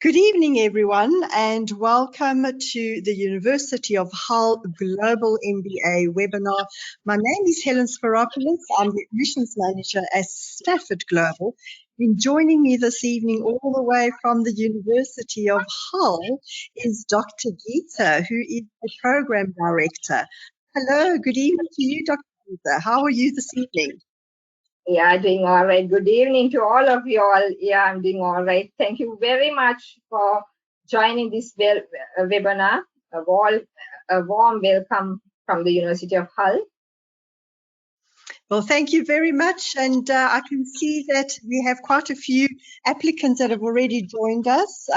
Good evening, everyone, and welcome to the University of Hull Global MBA webinar. My name is Helen Spyropolous. I'm the admissions manager at Stafford Global. And joining me this evening all the way from the University of Hull is Dr. Geetha, who is the Programme Director. Hello, good evening to you, Dr. Geetha. How are you this evening? Yeah, doing all right. Good evening to all of you all. Yeah, I'm doing all right. Thank you very much for joining this webinar. A warm welcome from the University of Hull. Well, thank you very much. And I can see that we have quite a few applicants that have already joined us.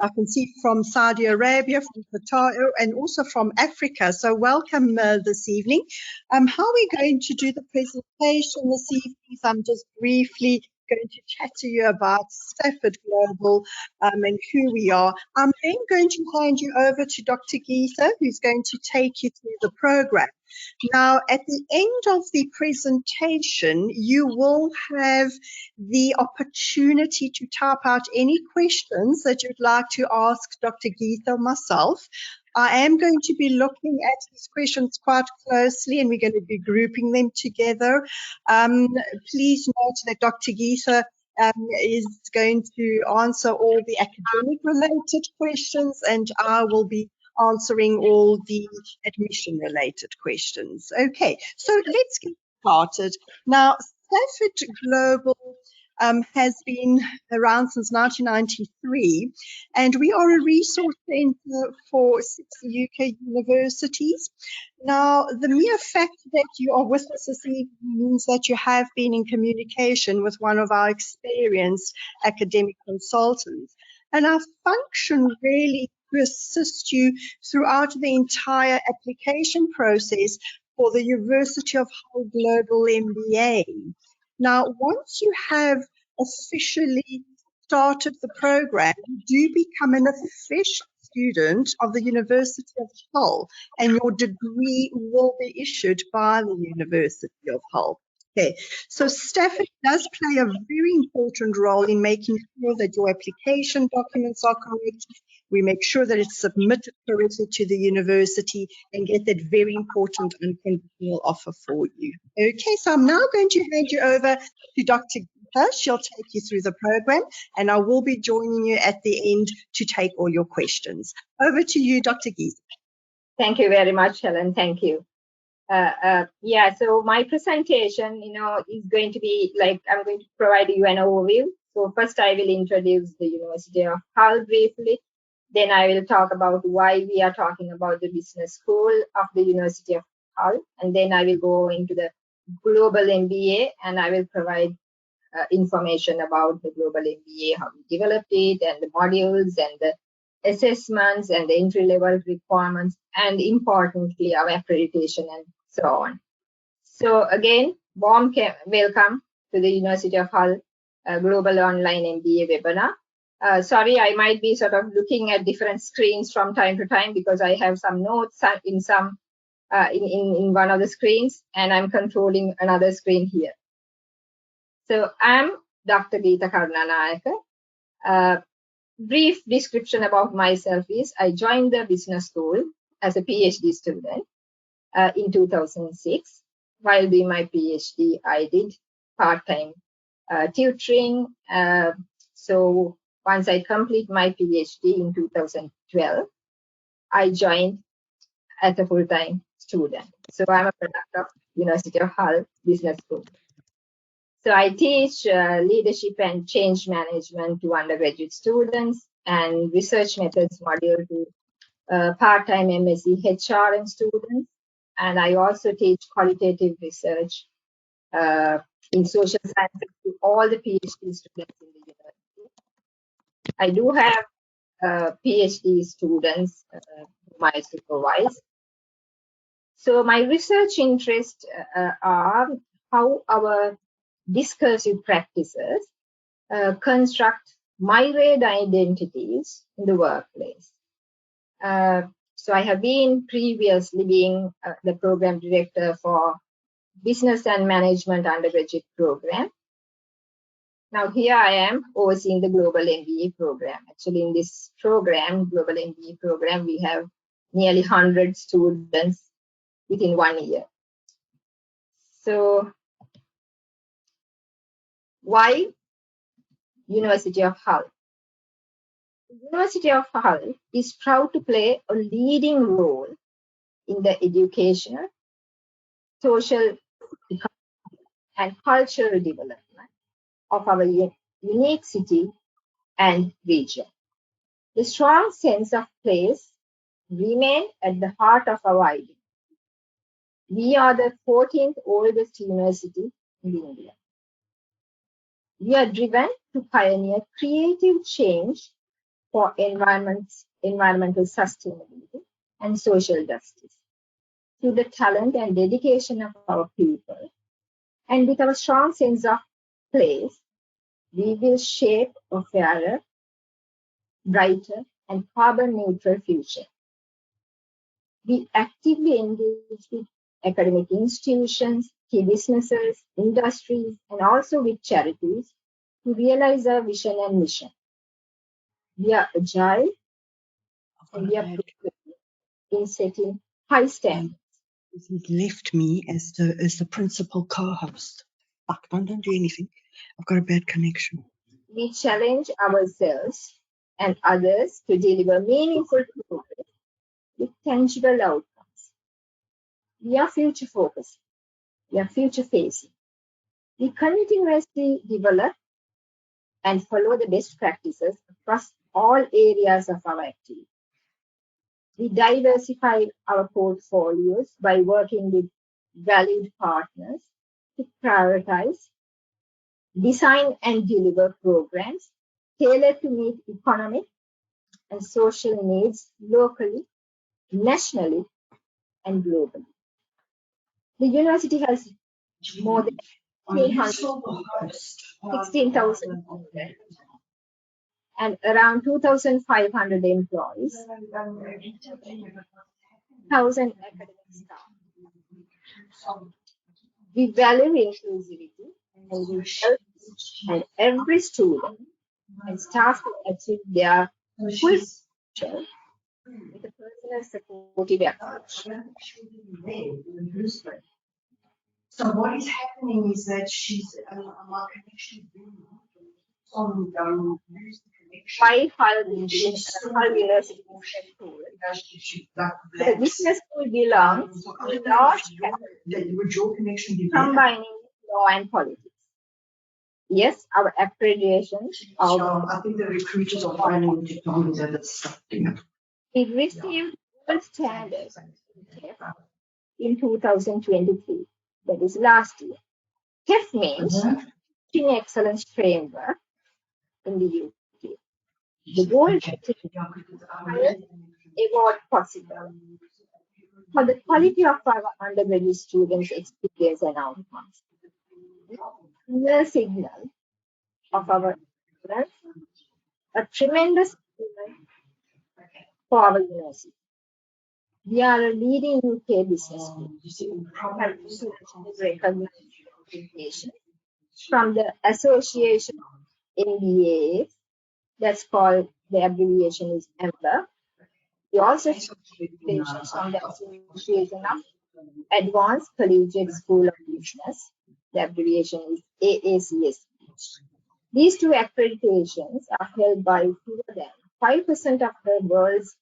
I can see from Saudi Arabia, from Qatar, and also from Africa. So welcome this evening. How are we going to do the presentation this evening? So I'm just briefly going to chat to you about Stafford Global and who we are. I'm then going to hand you over to Dr. Geetha, who's going to take you through the program. Now, at the end of the presentation, you will have the opportunity to type out any questions that you'd like to ask Dr. Geetha or myself. I am going to be looking at these questions quite closely, and we're going to be grouping them together. Please note that Dr. Geetha is going to answer all the academic-related questions, and I will be answering all the admission-related questions. Okay, so let's get started. Now, Stafford Global has been around since 1993, and we are a resource centre for 60 UK universities. Now, the mere fact that you are with us this evening means that you have been in communication with one of our experienced academic consultants. And our function really to assist you throughout the entire application process for the University of Hull Global MBA. Now, once you have officially started the program, you do become an official student of the University of Hull, and your degree will be issued by the University of Hull. Okay, so Stafford does play a very important role in making sure that your application documents are correct. We make sure that it's submitted correctly to the university and get that very important unconditional offer for you. Okay, so I'm now going to hand you over to Dr. Geetha. She'll take you through the program, and I will be joining you at the end to take all your questions. Over to you, Dr. Geetha. Thank you very much, Helen. Thank you. Yeah, so my presentation, is going to be like, I'm going to provide you an overview. So first I will introduce the University of Hull briefly. Then I will talk about why we are talking about the business school of the University of Hull. And then I will go into the Global MBA, and I will provide information about the Global MBA, how we developed it, and the modules, and the assessments, and the entry-level requirements, and importantly, our accreditation, and so on. So again, warm welcome to the University of Hull Global Online MBA webinar. Sorry, I might be sort of looking at different screens from time to time because I have some notes in one of the screens, and I'm controlling another screen here. So I'm Dr. Geetha Karunanayake. Brief description about myself is I joined the business school as a PhD student in 2006. While doing my PhD, I did part-time tutoring. So once I complete my PhD in 2012, I joined as a full-time student. So I'm a product of University of Hull Business School. So I teach leadership and change management to undergraduate students and research methods module to part-time MSc HRM students. And I also teach qualitative research in social sciences to all the PhD students in the university. I do have PhD students whom I supervise. So my research interests are how our discursive practices construct myriad identities in the workplace. So I have been previously being the program director for business and management undergraduate program. Now here I am overseeing the Global MBA program. Actually, in this program, Global MBA program, we have nearly 100 students within 1 year. So why University of Hull? The University of Hull is proud to play a leading role in the educational, social, and cultural development of our unique city and region. The strong sense of place remains at the heart of our identity. We are the 14th oldest university in India. We are driven to pioneer creative change for environmental sustainability and social justice through the talent and dedication of our people. And with our strong sense of place, we will shape a fairer, brighter, and carbon neutral future. We actively engage with academic institutions, key businesses, industries, and also with charities to realize our vision and mission. We are agile and we are proactive in setting high standards. He's left me as the principal co-host. Don't do anything. I've got a bad connection. We challenge ourselves and others to deliver meaningful progress with tangible outcomes. We are future focused. We are future facing. We continuously develop and follow the best practices across all areas of our activity. We diversify our portfolios by working with valued partners to prioritize, design and deliver programs tailored to meet economic and social needs locally, nationally, and globally. The university has more than 16,000 students and around 2,500 employees, 1,000 academic staff. We value inclusivity and we help and every student and staff to achieve their full potential with a personal supportive approach. So what is happening is that she's my connection Hull University School. The business school belongs to a large family combining law and politics. Yes, our accreditations are. I think the recruiters are finding to tell me that it's something. It received gold standard in 2023. That is last year. TEF means Teaching Excellence Framework in the UK. The gold is the highest award possible for the quality of our undergraduate students' experience and outcomes. The signal of our students, a tremendous achievement for our university. We are a leading UK business school. Have internationally recognized accreditation from the Association of MBA, that's called, the abbreviation is AMBA. We also have accreditations from the Association of Advanced Collegiate School of Business, the abbreviation is AACSB. These two accreditations are held by fewer than 5% of the world's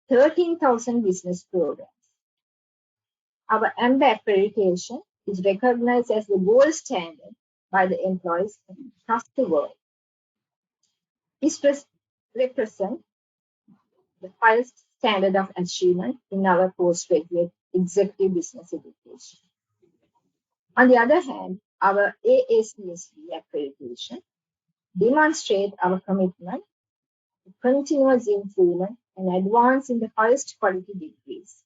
13,000 business programs. Our AMBA accreditation is recognized as the gold standard by the employees across the world. This represents the highest standard of achievement in our postgraduate executive business education. On the other hand, our AACSB accreditation demonstrates our commitment to continuous improvement and advance in the highest quality degrees.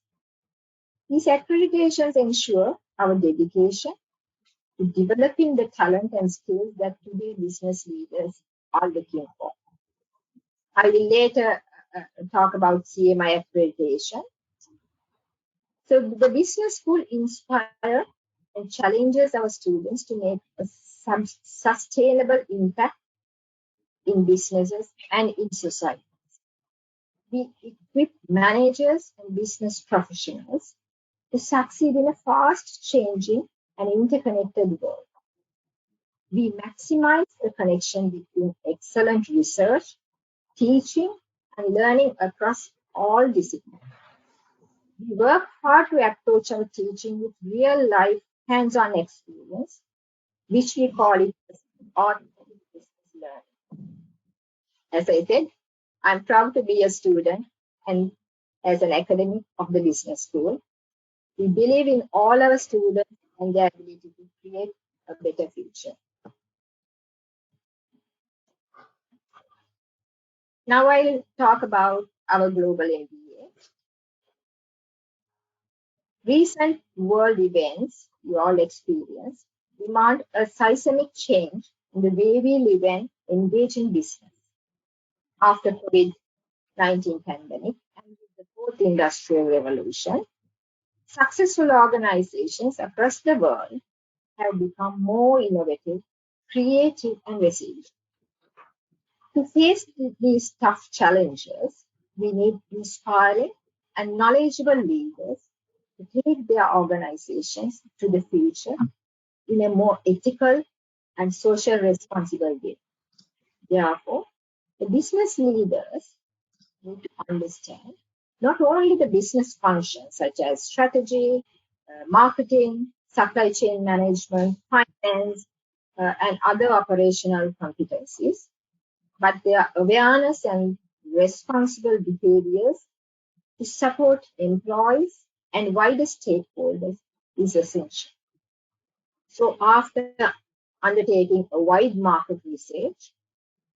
These accreditations ensure our dedication to developing the talent and skills that today's business leaders are looking for. I will later talk about CMI accreditation. So the business school inspires and challenges our students to make a some sustainable impact in businesses and in society. We equip managers and business professionals to succeed in a fast-changing and interconnected world. We maximize the connection between excellent research, teaching, and learning across all disciplines. We work hard to approach our teaching with real-life, hands-on experience, which we call it authentic business learning. As I said, I'm proud to be a student and as an academic of the business school. We believe in all our students and their ability to create a better future. Now I'll talk about our Global MBA. Recent world events you all experience demand a seismic change in the way we live and engage in business. After COVID-19 pandemic and with the fourth industrial revolution, successful organizations across the world have become more innovative, creative, and resilient. To face these tough challenges, we need inspiring and knowledgeable leaders to take their organizations to the future in a more ethical and social responsible way. Therefore, the business leaders need to understand not only the business functions such as strategy, marketing, supply chain management, finance, and other operational competencies, but their awareness and responsible behaviors to support employees and wider stakeholders is essential. So after undertaking a wide market research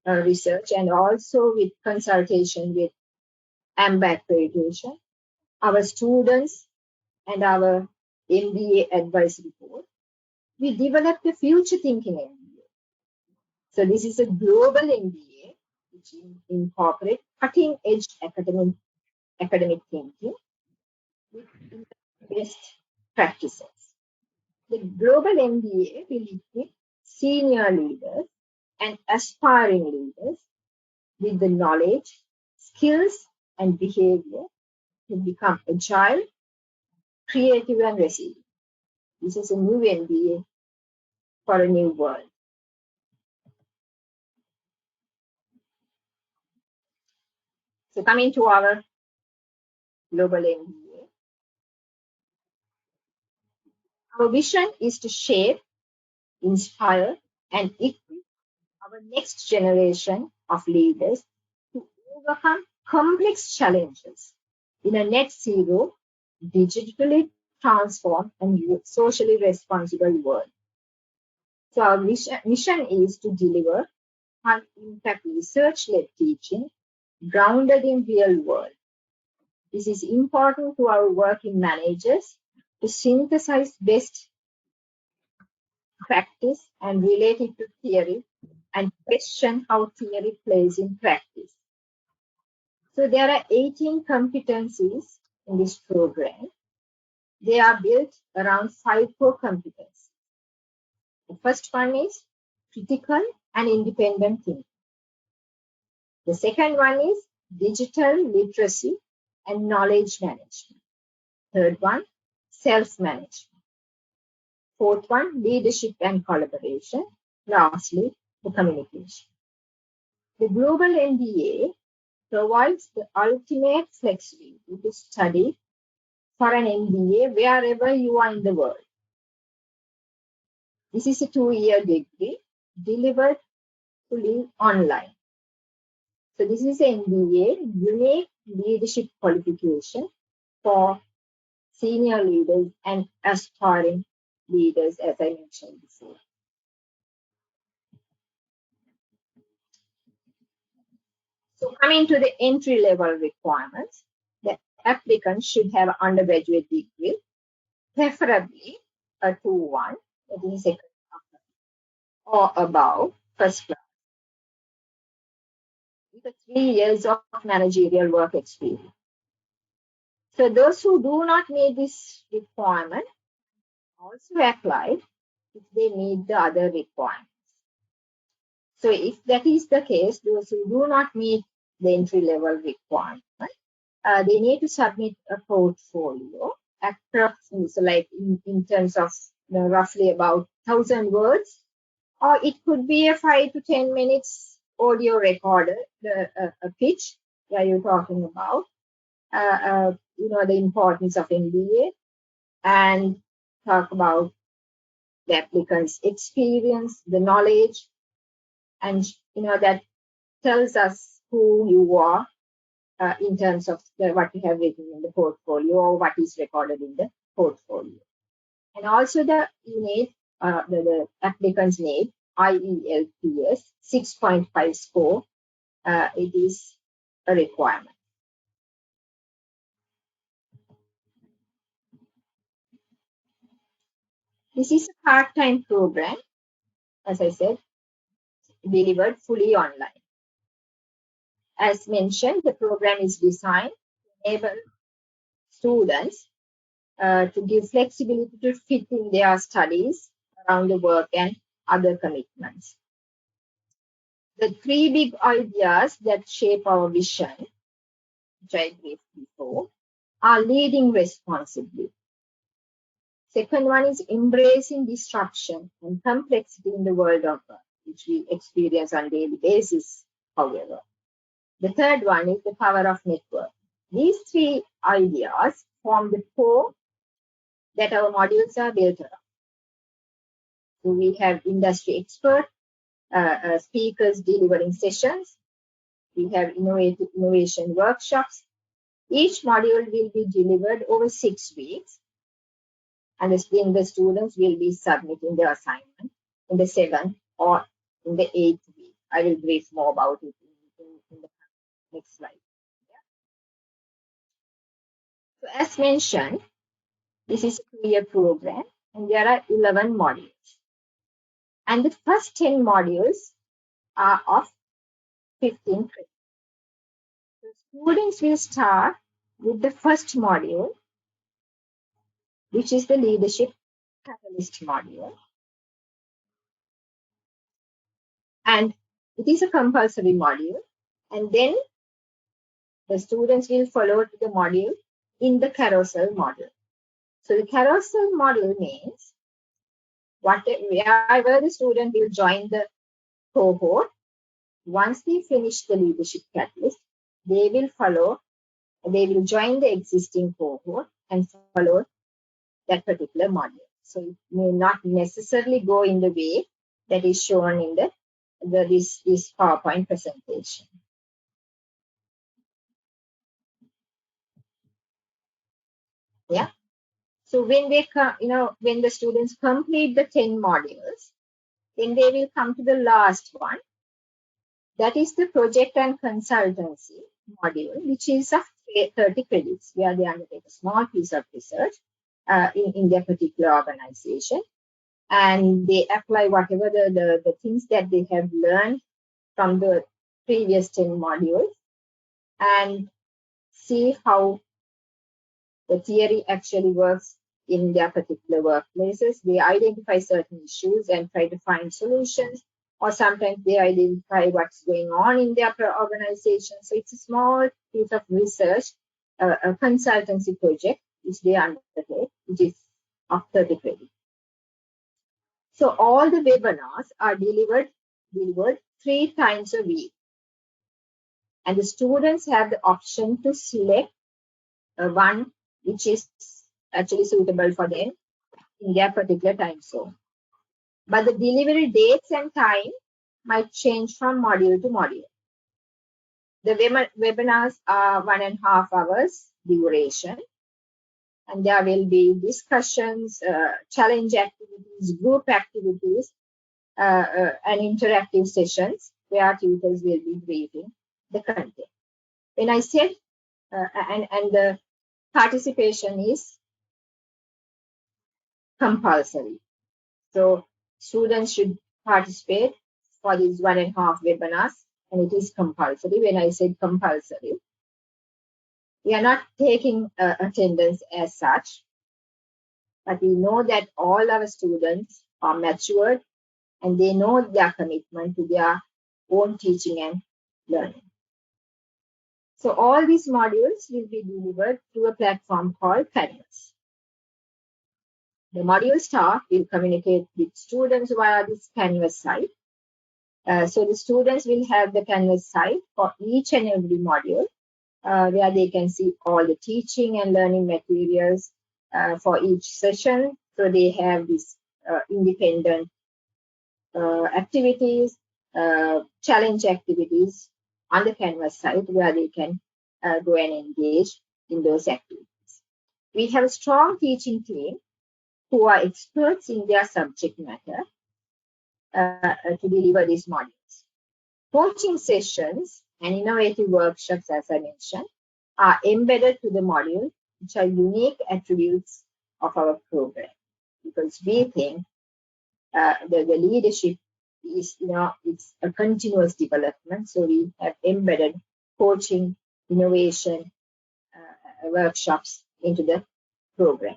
and also with consultation with AMBA accreditation, our students and our MBA advisory board, we developed a future thinking MBA. So this is a global MBA which incorporates cutting edge academic thinking with best practices. The global MBA will equip senior leaders and aspiring leaders with the knowledge, skills, and behavior to become agile, creative, and resilient. This is a new MBA for a new world. So coming to our global MBA, our vision is to shape, inspire, and equip our next generation of leaders to overcome complex challenges in a net zero, digitally transformed, and socially responsible world. So our mission is to deliver high-impact research-led teaching grounded in real world. This is important to our working managers to synthesize best practice and relate it to theory and question how theory plays in practice. So there are 18 competencies in this program. They are built around 5 core competencies. The first one is critical and independent thinking. The second one is digital literacy and knowledge management. Third one, self-management. Fourth one, leadership and collaboration. Lastly, the communication. The Global MBA provides the ultimate flexibility to study for an MBA wherever you are in the world. This is a 2-year degree delivered fully online. So this is an MBA, unique leadership qualification for senior leaders and aspiring leaders, as I mentioned before. So coming to the entry-level requirements, the applicant should have an undergraduate degree, preferably a 2-1, that is second or above, first class, with 3 years of managerial work experience. So those who do not meet this requirement also apply if they meet the other requirements. So if that is the case, those who do not meet the entry-level requirement, they need to submit a portfolio, approximately, so like in terms of roughly about 1,000 words, or it could be a 5 to 10 minutes audio recorder, a pitch where you're talking about, the importance of MBA, and talk about the applicant's experience, the knowledge, and that tells us who you are in terms of what you have written in the portfolio or what is recorded in the portfolio. And also you need the applicants need IELTS 6.5 score. It is a requirement. This is a part-time program, as I said, delivered fully online. As mentioned, the program is designed to enable students to give flexibility to fit in their studies around the work and other commitments. The three big ideas that shape our vision, which I briefed before, are leading responsibly. Second one is embracing disruption and complexity in the world of work, which we experience on a daily basis, however. The third one is the power of network. These three ideas form the core that our modules are built around. So we have industry expert speakers delivering sessions. We have innovation workshops. Each module will be delivered over 6 weeks, and then the students will be submitting their assignment in the 7th or in the 8th week. I will brief more about it in the next slide. So as mentioned, this is a 2-year program, and there are 11 modules. And the first 10 modules are of 15 credits. So students will start with the first module, which is the leadership catalyst module. And it is a compulsory module. And then the students will follow to the module in the carousel module. So the carousel module means wherever the student will join the cohort, once they finish the leadership catalyst, they will join the existing cohort and follow that particular module. So it may not necessarily go in the way that is shown in this PowerPoint presentation. Yeah. So when when the students complete the 10 modules, then they will come to the last one. That is the project and consultancy module, which is of 30 credits, where they undertake a small piece of research in their particular organization, and they apply whatever the things that they have learned from the previous 10 modules and see how the theory actually works in their particular workplaces. They identify certain issues and try to find solutions, or sometimes they identify what's going on in their organization. So it's a small piece of research, a consultancy project, which they undertake, which is of 30 credits. So all the webinars are delivered 3 times a week. And the students have the option to select one which is actually suitable for them in their particular time zone. But the delivery dates and time might change from module to module. The webinars are 1.5 hours duration, and there will be discussions, challenge activities, group activities, and interactive sessions where tutors will be briefing the content. When I said, and the participation is compulsory. So students should participate for these 1.5 webinars, and it is compulsory. When I said compulsory, we are not taking attendance as such, but we know that all our students are matured, and they know their commitment to their own teaching and learning. So all these modules will be delivered through a platform called Canvas. The module staff will communicate with students via this Canvas site. So the students will have the Canvas site for each and every module, where they can see all the teaching and learning materials for each session. So they have these independent activities, challenge activities on the Canvas site where they can go and engage in those activities. We have a strong teaching team who are experts in their subject matter to deliver these modules. Coaching sessions and innovative workshops, as I mentioned, are embedded to the module, which are unique attributes of our program, because we think the leadership is, it's a continuous development. So we have embedded coaching, innovation, workshops into the program.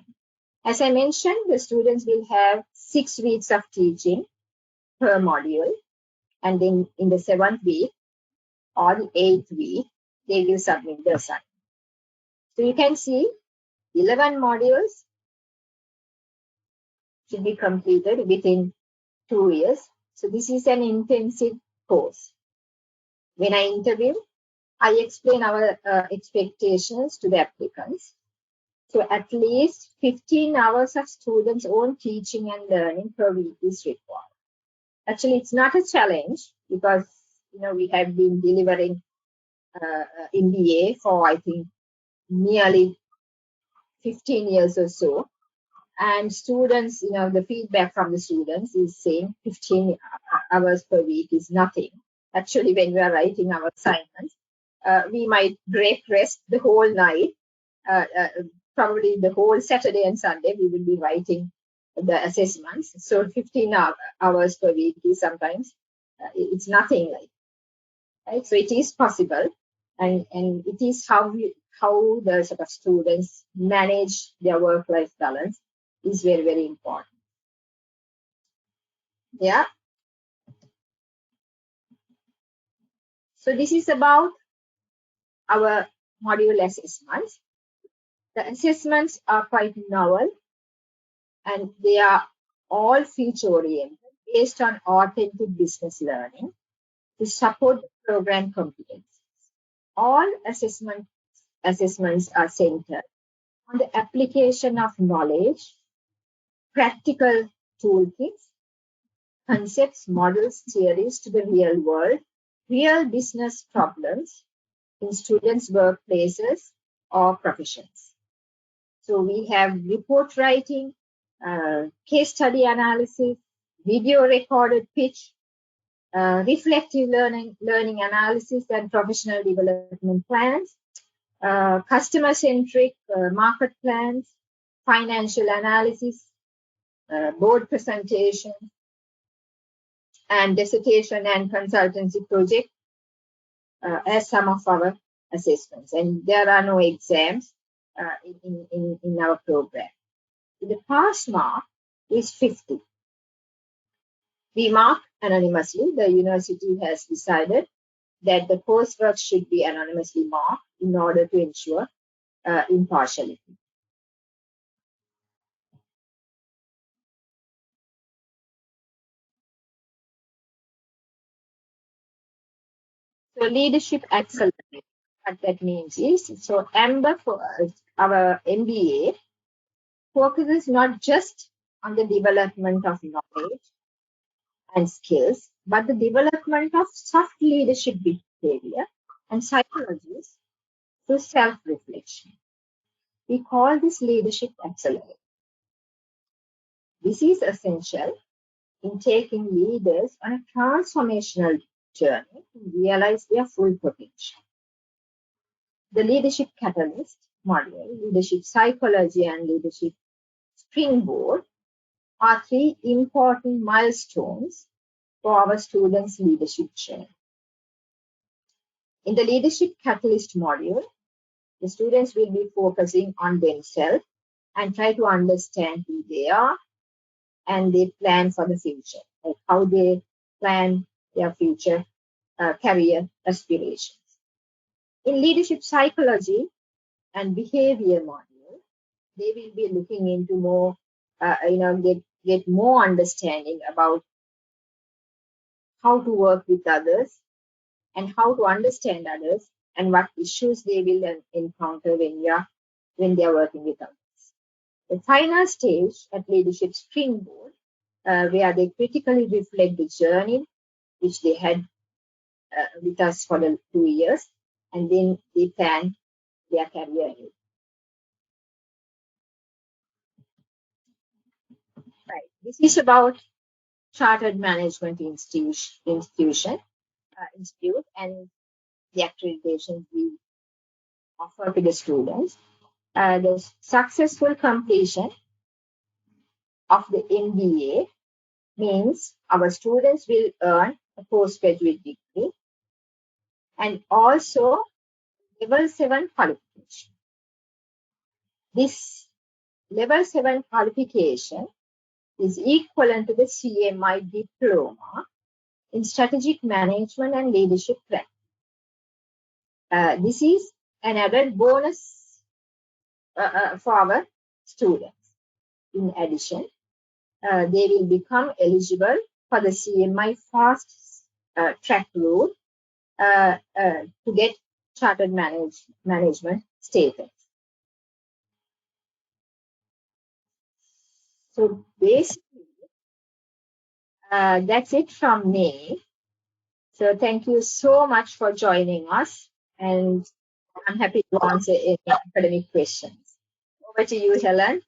As I mentioned, the students will have 6 weeks of teaching per module, and then in the 7th week or the 8th week, they will submit the assignment. So you can see 11 modules should be completed within 2 years. So this is an intensive course. When I interview, I explain our expectations to the applicants. So at least 15 hours of students' own teaching and learning per week is required. Actually, it's not a challenge because, we have been delivering MBA for, I think, nearly 15 years or so. And students, the feedback from the students is saying 15 hours per week is nothing. Actually, when we are writing our assignments, we might break rest the whole night. Probably the whole Saturday and Sunday, we will be writing the assessments. So 15 hours per week is sometimes, it's nothing like, right? So it is possible. And it is how the sort of students manage their work-life balance is very, very important. Yeah. So this is about our module assessments. The assessments are quite novel, and they are all future-oriented, based on authentic business learning to support the program competencies. All assessments are centered on the application of knowledge, practical toolkits, concepts, models, theories to the real world, real business problems in students' workplaces or professions. So we have report writing, case study analysis, video recorded pitch, reflective learning analysis and professional development plans, customer-centric market plans, financial analysis, board presentation, and dissertation and consultancy project as some of our assessments. And there are no exams in our program. The pass mark is 50. We mark anonymously. The university has decided that the coursework should be anonymously marked in order to ensure impartiality. So leadership accelerator, what that means is, so AMBA for our MBA focuses not just on the development of knowledge and skills, but the development of soft leadership behavior and psychologies through self-reflection. We call this leadership accelerator. This is essential in taking leaders on a transformational journey to realize their full potential. The leadership catalyst module, leadership psychology, and leadership springboard are 3 important milestones for our students' leadership journey. In the leadership catalyst module, the students will be focusing on themselves and try to understand who they are, and they plan for the future, like how they plan their future career aspirations. In leadership psychology and behavior module, they will be looking into more, get more understanding about how to work with others and how to understand others and what issues they will encounter when they are working with others. The final stage at leadership springboard, where they critically reflect the journey which they had with us for the 2 years, and then they plan their career ahead. Right. This is about Chartered Management Institute and the accreditation we offer to the students. The successful completion of the MBA means our students will earn a postgraduate degree and also level 7 qualification. This level 7 qualification is equivalent to the CMI diploma in strategic management and leadership practice. This is an added bonus for our students. In addition, they will become eligible for the CMI fast track route to get chartered management status. So basically, that's it from me. So thank you so much for joining us, and I'm happy to answer any academic questions. Over to you, Helen.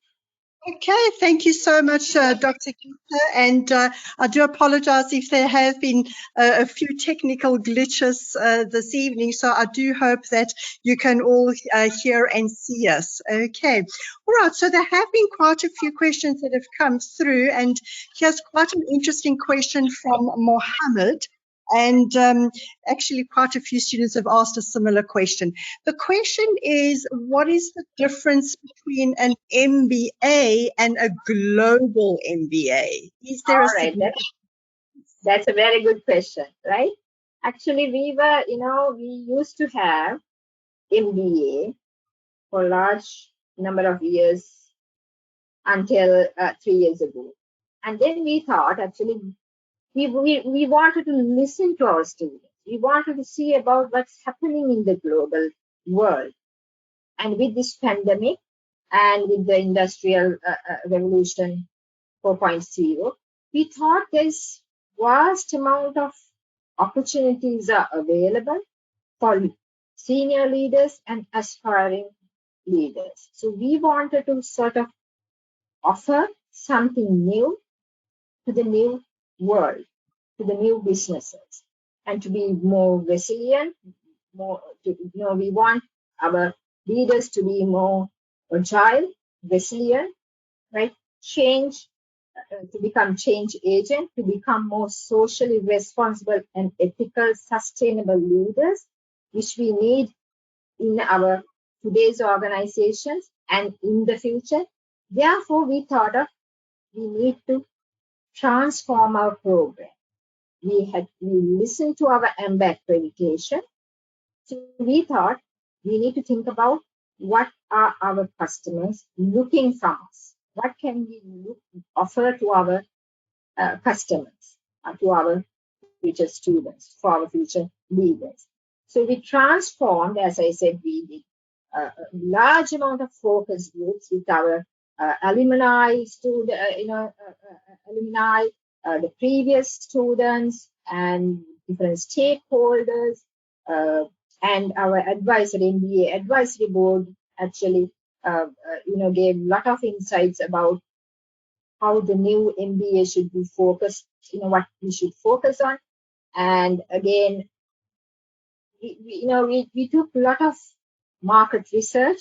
Okay, thank you so much, Dr. Geetha. And I do apologize if there have been a few technical glitches this evening. So I do hope that you can all hear and see us. Okay. All right. So there have been quite a few questions that have come through. And here's quite an interesting question from Mohammed. And actually, quite a few students have asked a similar question. The question is, what is the difference between an MBA and a global MBA? Is there a significant? That's a very good question, right? Actually, we used to have MBA for a large number of years until 3 years ago. And then we thought, actually, we wanted to listen to our students. We wanted to see about what's happening in the global world. And with this pandemic and with the industrial revolution 4.0, we thought there's vast amount of opportunities are available for senior leaders and aspiring leaders. So we wanted to sort of offer something new to the new world, to the new businesses, and to be more resilient. We want our leaders to be more agile, resilient, right? To become change agent, to become more socially responsible and ethical, sustainable leaders, which we need in our today's organizations and in the future. Therefore, we thought of we need to transform our program. We listened to our AMBA accreditation. So we thought we need to think about what are our customers looking from us? What can we offer to our customers, to our future students, for our future leaders? So we transformed, as I said, we did a large amount of focus groups with our alumni, the previous students, and different stakeholders, and our MBA advisory board actually, gave a lot of insights about how the new MBA should be focused, what we should focus on. And again, we took a lot of market research,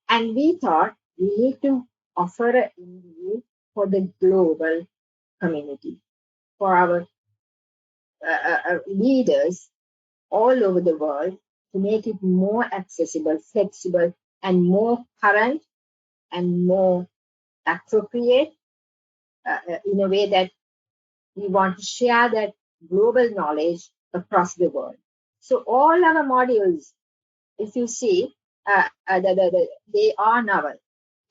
and we thought we need to offer an MBA for the global community, for our leaders all over the world, to make it more accessible, flexible, and more current and more appropriate in a way that we want to share that global knowledge across the world. So all our modules, if you see, they are novel.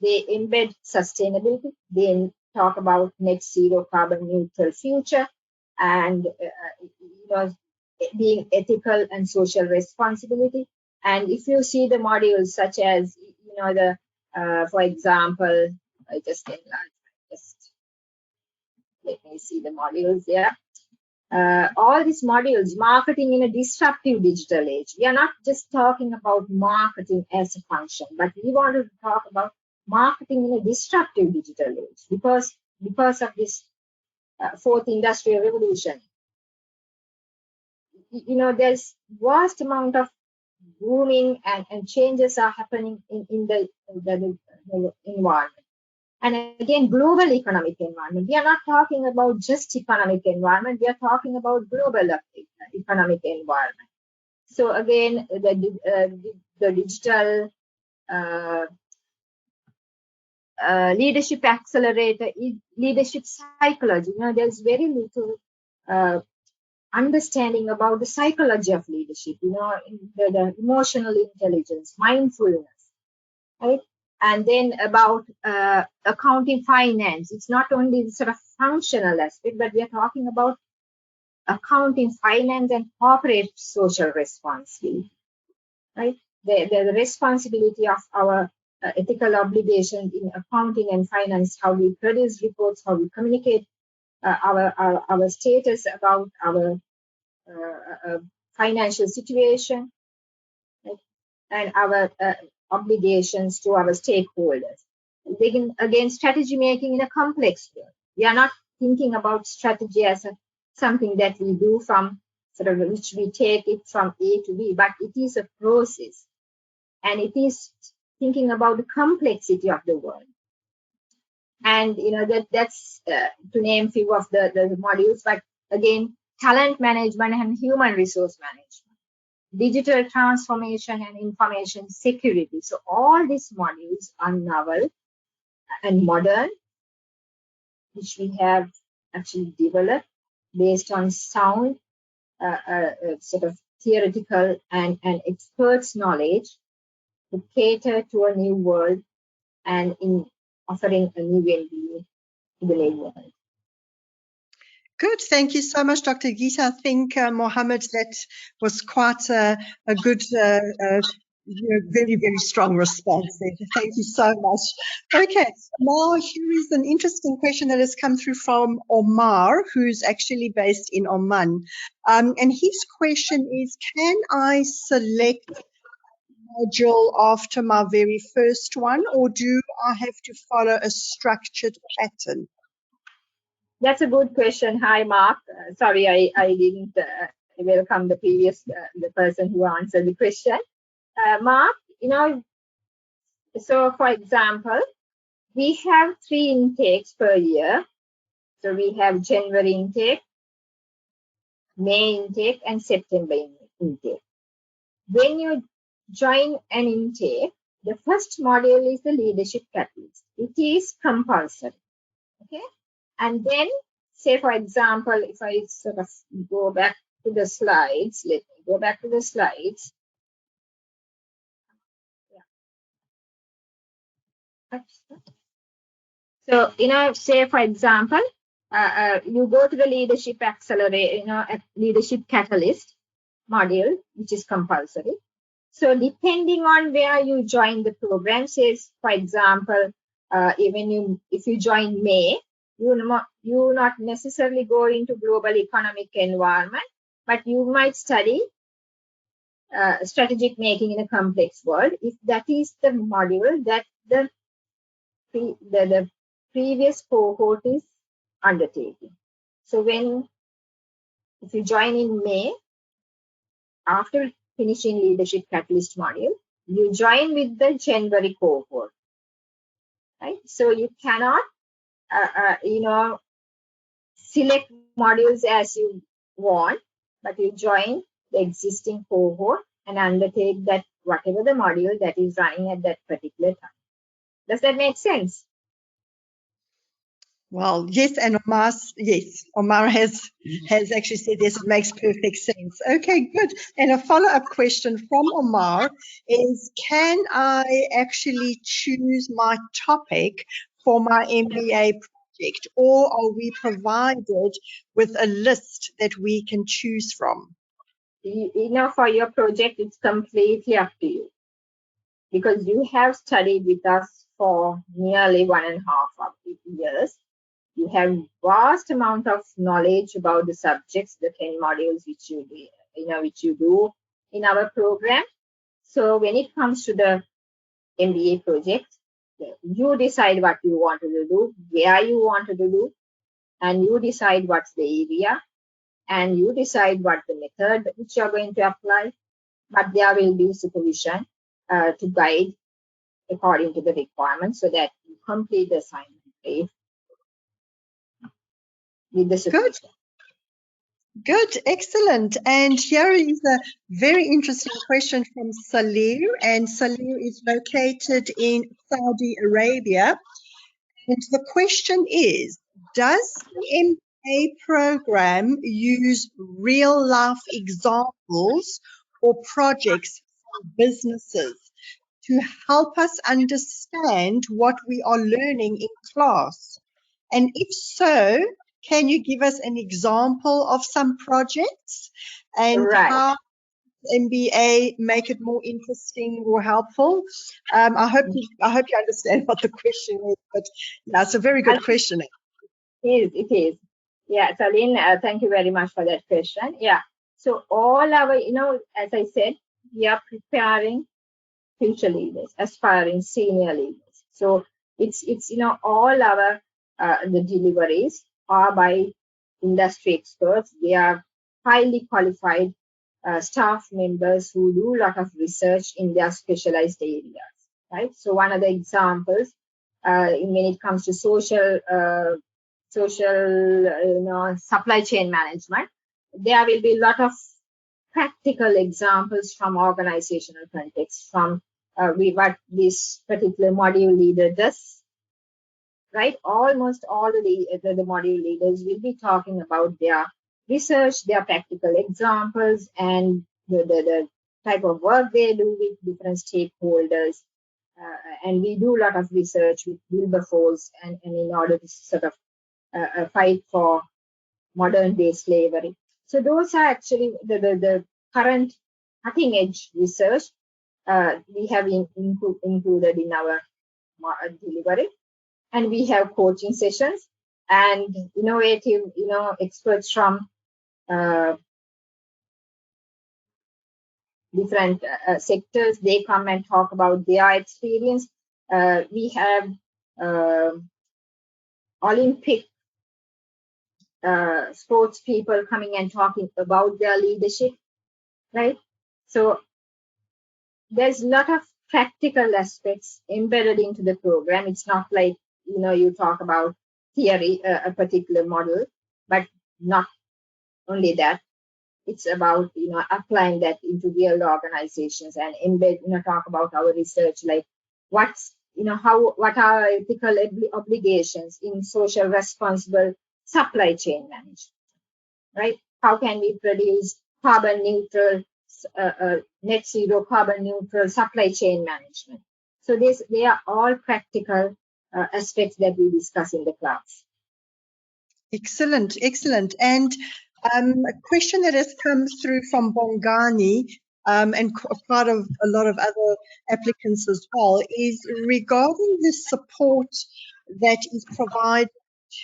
They embed sustainability. They talk about net zero carbon neutral future and being ethical and social responsibility. And if you see the modules such as for example, just let me see the modules there. All these modules, marketing in a disruptive digital age. We are not just talking about marketing as a function, but we want to talk about marketing in a disruptive digital age because of this fourth industrial revolution. There's vast amount of booming and changes are happening in the environment. And again, global economic environment. We are not talking about just economic environment. We are talking about global economic environment. So again, the digital leadership accelerator, leadership psychology. There's very little understanding about the psychology of leadership. The emotional intelligence, mindfulness, right? And then about accounting finance. It's not only the sort of functional aspect, but we are talking about accounting finance and corporate social responsibility, right? The responsibility of our ethical obligations in accounting and finance, how we produce reports, how we communicate our status about our financial situation, right? And our obligations to our stakeholders. Again, strategy making in a complex world. We are not thinking about strategy as something that we do from sort of which we take it from A to B, but it is a process, and it is thinking about the complexity of the world. And that's to name a few of the modules. But again, talent management and human resource management, digital transformation and information security. So all these modules are novel and modern, which we have actually developed based on sound sort of theoretical and experts' knowledge to cater to a new world and in offering a new MBA to the new world. Good. Thank you so much, Dr. Geetha. I think, Mohammed, that was quite a good, very, very strong response there. Thank you so much. Okay, now here is an interesting question that has come through from Omar, who's actually based in Oman. And his question is, can I select module after my very first one, or do I have to follow a structured pattern? That's a good question. Hi, Mark. Sorry, I didn't welcome the previous the person who answered the question. Mark, so for example, we have 3 intakes per year. So we have January intake, May intake, and September intake. When you join an intake, the first module is the leadership catalyst. It is compulsory. Okay. And then, say, for example, if I sort of go back to the slides, let me go back to the slides. Yeah. So, say, for example, you go to the leadership accelerator, leadership catalyst module, which is compulsory. So, depending on where you join the program, says, for example, if you join May, you not necessarily go into global economic environment, but you might study strategic making in a complex world, if that is the module that the previous cohort is undertaking. So if you join in May, after finishing leadership catalyst module, you join with the January cohort, right? So you cannot select modules as you want, but you join the existing cohort and undertake that whatever the module that is running at that particular time. Does that make sense? Well, yes, and Omar has actually said yes, it makes perfect sense. Okay, good. And a follow-up question from Omar is, can I actually choose my topic for my MBA project, or are we provided with a list that we can choose from? For your project, it's completely up to you, because you have studied with us for nearly 1.5 years. You have vast amount of knowledge about the subjects, the 10 modules which you do in our program. So when it comes to the MBA project, you decide what you want to do, where you want to do, and you decide what's the area, and you decide what the method which you're going to apply. But there will be supervision to guide according to the requirements, so that you complete the assignment with the supervision. Good, excellent. And here is a very interesting question from Salir, and Salir is located in Saudi Arabia. And the question is, does the MBA program use real-life examples or projects from businesses to help us understand what we are learning in class? And if so, can you give us an example of some projects and Right. how MBA make it more interesting or helpful? I hope you understand what the question is, but yeah, it's a very good question. It is. Yeah, Saline, thank you very much for that question. Yeah. So all our, as I said, we are preparing future leaders, aspiring senior leaders. So it's all our the deliveries are by industry experts. They are highly qualified staff members who do a lot of research in their specialized areas, right? So one of the examples when it comes to social supply chain management, there will be a lot of practical examples from organizational context, from what this particular module leader does, right? Almost all the module leaders will be talking about their research, their practical examples, and the type of work they do with different stakeholders. And we do a lot of research with Wilberforce, and in order to sort of fight for modern day slavery. So those are actually the current cutting edge research we have included in our delivery. And we have coaching sessions and innovative, experts from different sectors. They come and talk about their experience. We have Olympic sports people coming and talking about their leadership, right? So there's a lot of practical aspects embedded into the program. It's not like, you talk about theory, a particular model, but not only that. It's about, applying that into real organizations and embed, talk about our research, like what are ethical obligations in social responsible supply chain management, right? How can we produce carbon neutral, net zero carbon neutral supply chain management? So they are all practical aspects that we discuss in the class. Excellent, excellent. And a question that has come through from Bongani and part of a lot of other applicants as well is regarding the support that is provided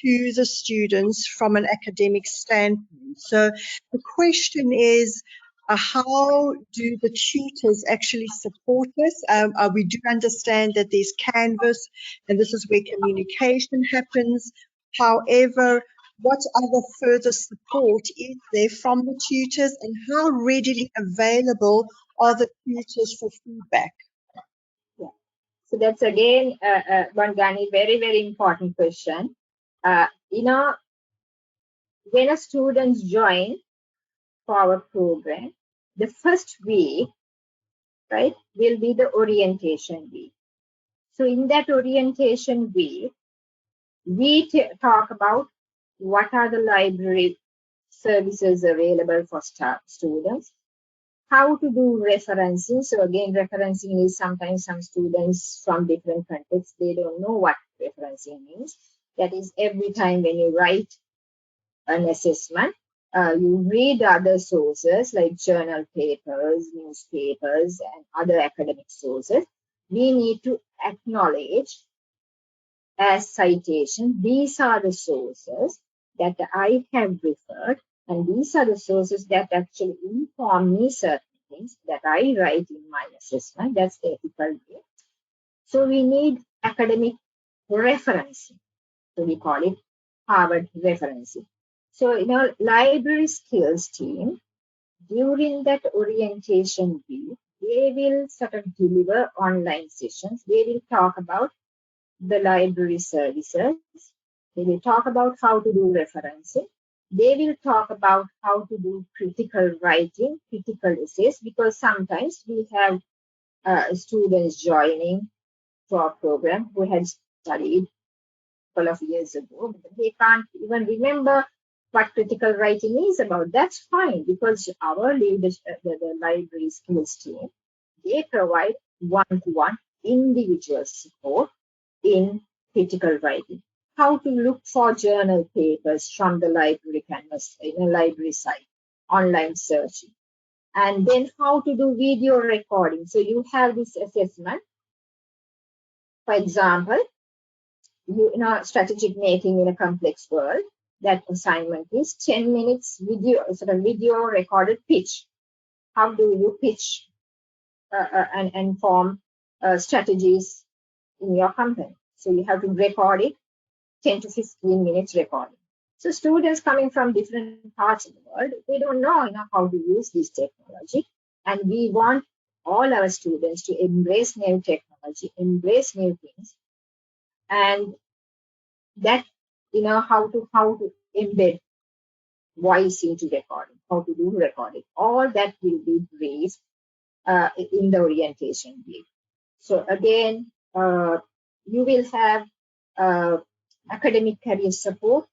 to the students from an academic standpoint. So the question is, how do the tutors actually support us? We do understand that there's Canvas, and this is where communication happens. However, what other further support is there from the tutors, and how readily available are the tutors for feedback? Yeah. So that's again, Bangani, very, very important question. When a student joins for our program, the first week, right, will be the orientation week. So in that orientation week, We talk about what are the library services available for students, how to do referencing. So again, referencing is sometimes some students from different contexts, they don't know what referencing means. That is, every time when you write an assessment, you read other sources like journal papers, newspapers, and other academic sources. We need to acknowledge as citation, these are the sources that I have referred, and these are the sources that actually inform me certain things that I write in my assessment. That's the ethical way. So we need academic referencing. So we call it Harvard referencing. So in our library skills team, during that orientation week, they will sort of deliver online sessions. They will talk about the library services. They will talk about how to do referencing. They will talk about how to do critical writing, critical essays, because sometimes we have students joining to our program who had studied a couple of years ago, but they can't even remember what critical writing is about. That's fine, because our leadership, the library skills team, they provide one-to-one individual support in critical writing. How to look for journal papers from the library canvas in a library site, online searching. And then how to do video recording. So you have this assessment. For example, you know, strategic making in a complex world. That assignment is 10 minutes video, sort of video recorded pitch. How do you pitch and form strategies in your company? So you have to record it, 10 to 15 minutes recording. So students coming from different parts of the world, they don't know how to use this technology. And we want all our students to embrace new technology, embrace new things, and that, how to embed voice into recording, how to do recording. All that will be briefed in the orientation week. So again, you will have academic career support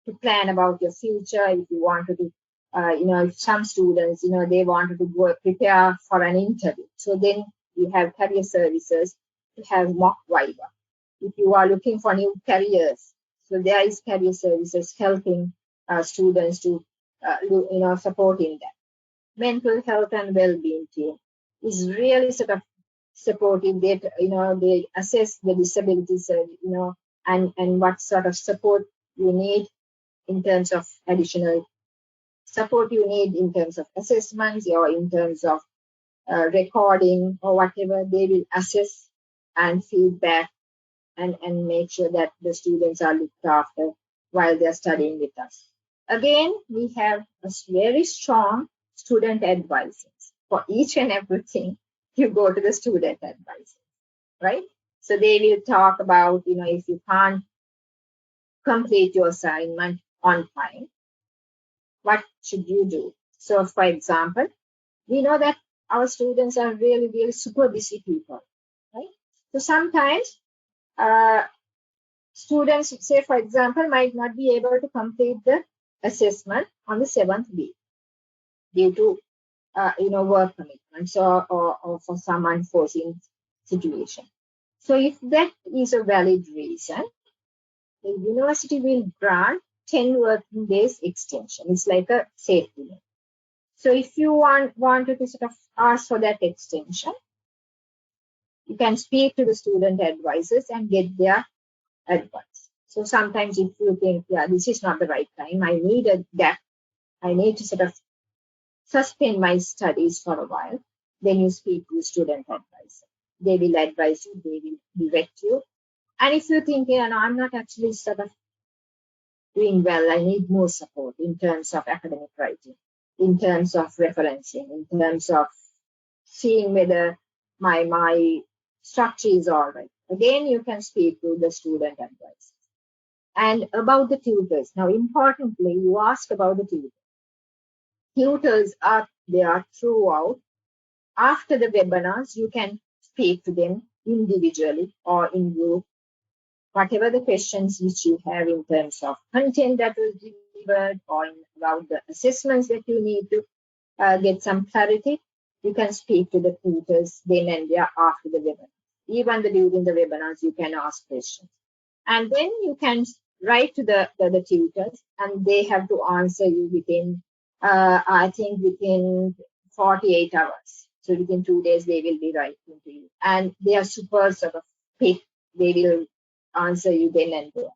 to plan about your future. If you wanted to, if some students, they wanted to go prepare for an interview. So then you have career services to have mock viva. If you are looking for new careers, so there is career services helping students to, supporting that. Mental health and well-being team is really sort of supportive. That they assess the disabilities, and what sort of support you need in terms of additional support you need in terms of assessments or in terms of recording or whatever. They will assess and feedback and make sure that the students are looked after while they're studying with us. Again, we have a very strong student advisors. For each and everything, you go to the student advisor, right? So they will talk about, if you can't complete your assignment on time, what should you do? So, for example, we know that our students are really, really super busy people, right? So sometimes students, say, for example, might not be able to complete the assessment on the 7th week due to, work commitments or for some unforeseen situation. So if that is a valid reason, the university will grant 10 working days extension. It's like a safety net. So if you wanted to sort of ask for that extension, you can speak to the student advisors and get their advice. So sometimes if you think, yeah, this is not the right time, I need a gap, I need to sort of suspend my studies for a while, then you speak to the student advisor. They will advise you, they will direct you. And if you think, yeah, no, I'm not actually sort of doing well, I need more support in terms of academic writing, in terms of referencing, in terms of seeing whether my structure is all right. Again, you can speak to the student advisor. And about the tutors. Now, importantly, you asked about the tutors. Tutors are there throughout. After the webinars, you can speak to them individually or in group whatever the questions which you have in terms of content that was delivered or about the assessments that you need to get some clarity, you can speak to the tutors then and there after the webinar. Even during the webinars, you can ask questions. And then you can write to the tutors, and they have to answer you within, I think, within 48 hours. So within 2 days, they will be writing to you. And they are super sort of quick. They will answer you then and there.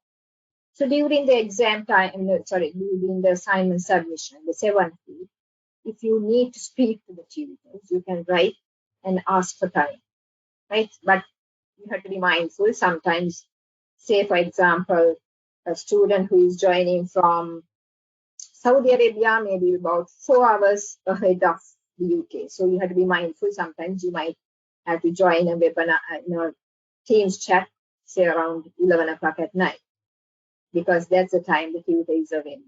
So during the exam time, during the assignment submission, the 7th week, if you need to speak to the tutors, you can write and ask for time, right? But you have to be mindful. Sometimes, say, for example, a student who is joining from Saudi Arabia may be about 4 hours ahead of the UK. So you have to be mindful. Sometimes you might have to join a webinar, Teams chat, say around 11 o'clock at night, because that's the time the tutor is available.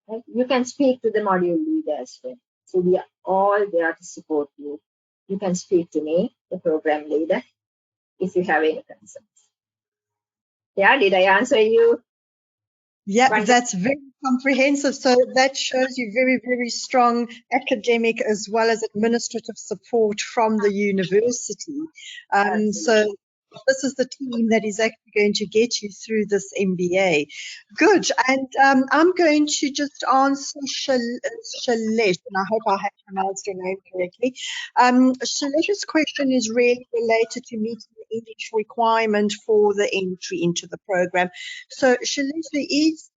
Right? You can speak to the module leader as well. So we are all there to support you. You can speak to me, the program leader, if you have any concerns. Yeah, did I answer you? Yeah, that's very comprehensive. So that shows you very, very strong academic as well as administrative support from the university. So this is the team that is actually going to get you through this MBA. Good. And I'm going to just answer Shailesh, and I hope I have pronounced your name correctly. Shailesh's question is really related to meeting the English requirement for the entry into the program. So Shailesh, there is,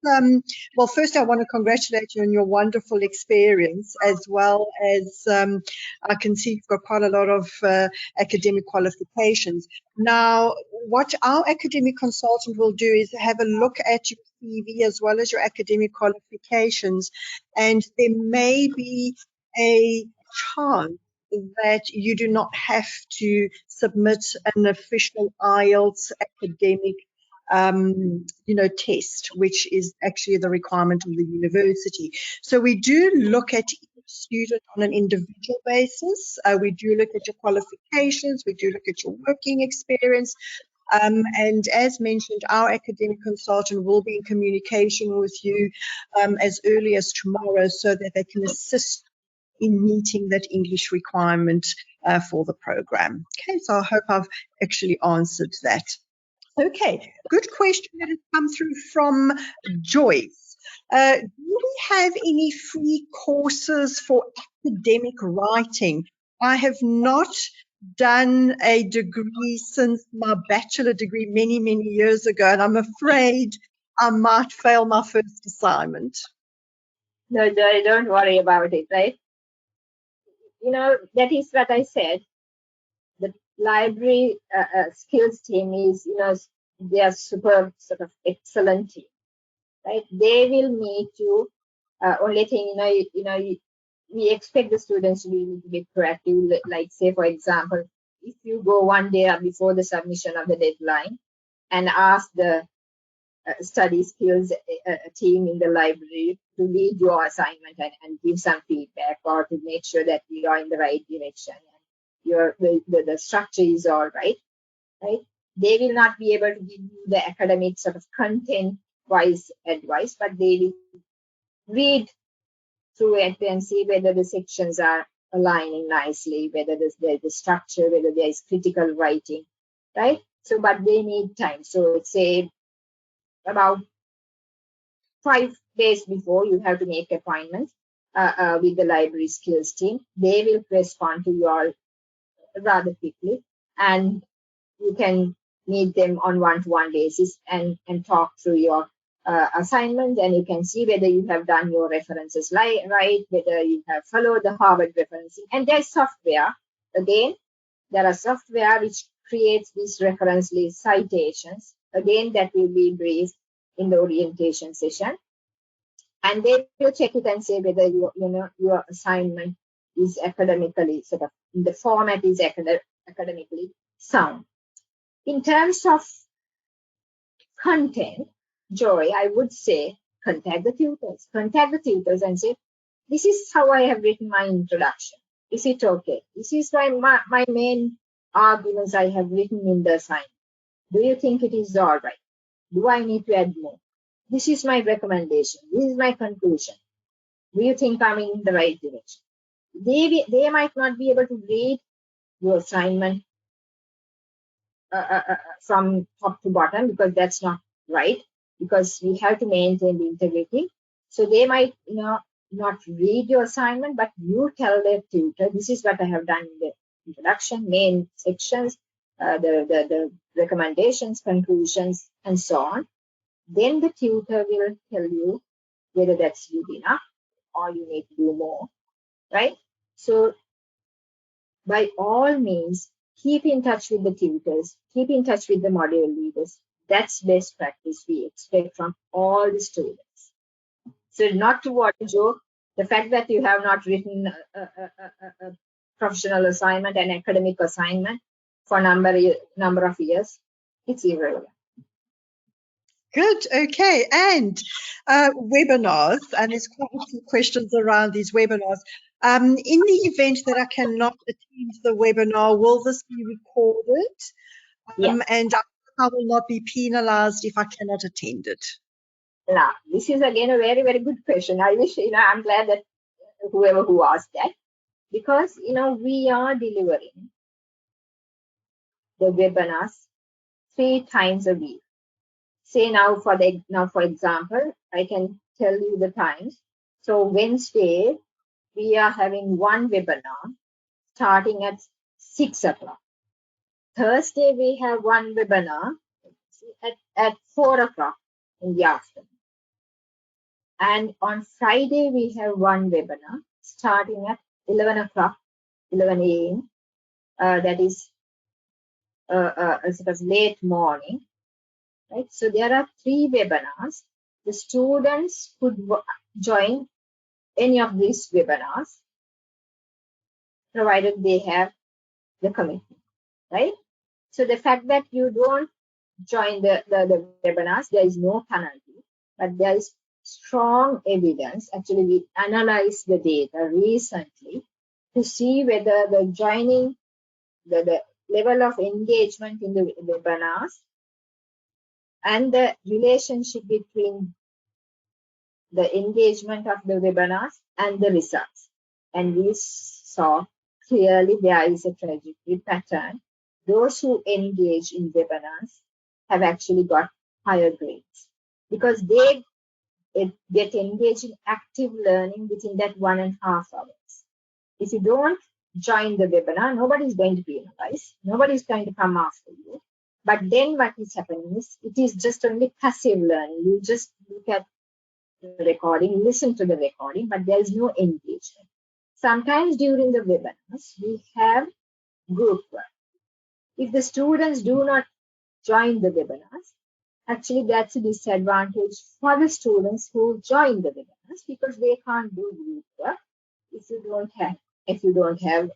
well, first I want to congratulate you on your wonderful experience, as well as I can see you've got quite a lot of academic qualifications. Now, what our academic consultant will do is have a look at your CV as well as your academic qualifications, and there may be a chance that you do not have to submit an official IELTS academic test, which is actually the requirement of the university. So we do look at each student on an individual basis. We do look at your qualifications. We do look at your working experience. And as mentioned, our academic consultant will be in communication with you as early as tomorrow so that they can assist in meeting that English requirement for the program. Okay, so I hope I've actually answered that. Okay, good question that has come through from Joyce. Do we have any free courses for academic writing? I have not done a degree since my bachelor degree many, many years ago, and I'm afraid I might fail my first assignment. No, Joy, don't worry about it, right? That is what I said. The library skills team is, they are super sort of excellent team, right? They will meet you. Only thing, we expect the students to be a little bit proactive. Like, say, for example, if you go one day before the submission of the deadline and ask the study skills team in the library to lead your assignment and give some feedback, or to make sure that you are in the right direction and the structure is all right? They will not be able to give you the academic sort of content-wise advice, but they will read through it and see whether the sections are aligning nicely, whether there's the structure, whether there is critical writing, right? So, but they need time. So, say about 5 days before, you have to make appointments with the library skills team. They will respond to you all rather quickly, and you can meet them on one-to-one basis and talk through your assignment, and you can see whether you have done your references right, whether you have followed the Harvard referencing. And there's software. Again, there are software which creates these reference list citations. Again, that will be briefed in the orientation session. And they will check it and say whether your assignment is academically sort of, the format is academically sound. In terms of content, Joy, I would say contact the tutors. Contact the tutors and say, this is how I have written my introduction. Is it okay? This is my main arguments I have written in the assignment. Do you think it is all right? Do I need to add more? This is my recommendation. This is my conclusion. Do you think I'm in the right direction? They might not be able to read your assignment from top to bottom, because that's not right, because we have to maintain the integrity. So they might not read your assignment, but you tell their tutor, this is what I have done in the introduction, main sections, the recommendations, conclusions, and so on. Then the tutor will tell you whether that's good enough or you need to do more, right? So by all means, keep in touch with the tutors, keep in touch with the module leaders. That's best practice we expect from all the students. So not to what joke, the fact that you have not written a professional assignment, an academic assignment for number of years, it's irrelevant. Good. Okay. And webinars, and there's quite a few questions around these webinars. In the event that I cannot attend the webinar, will this be recorded? And I will not be penalized if I cannot attend it. Now, this is again a very, very good question. I wish, I'm glad that whoever who asked that, because, we are delivering the webinars 3 times a week. Say now, for example, I can tell you the times. So Wednesday, we are having one webinar starting at 6 o'clock. Thursday, we have one webinar at 4 o'clock in the afternoon. And on Friday, we have one webinar starting at 11 o'clock, 11 a.m. That is a sort of late morning, right? So there are 3 webinars. The students could join any of these webinars, provided they have the commitment, right? So the fact that you don't join the webinars, there is no penalty, but there is strong evidence. Actually, we analyzed the data recently to see whether the joining, the level of engagement in the webinars and the relationship between the engagement of the webinars and the results. And we saw clearly there is a trajectory pattern. Those who engage in webinars have actually got higher grades because they get engaged in active learning within that 1.5 hours. If you don't join the webinar, nobody is going to penalize. Nobody is going to come after you. But then what is happening is it is just only passive learning. You just look at the recording, listen to the recording, but there is no engagement. Sometimes during the webinars, we have group work. If the students do not join the webinars, actually that's a disadvantage for the students who join the webinars because they can't do group work if you don't have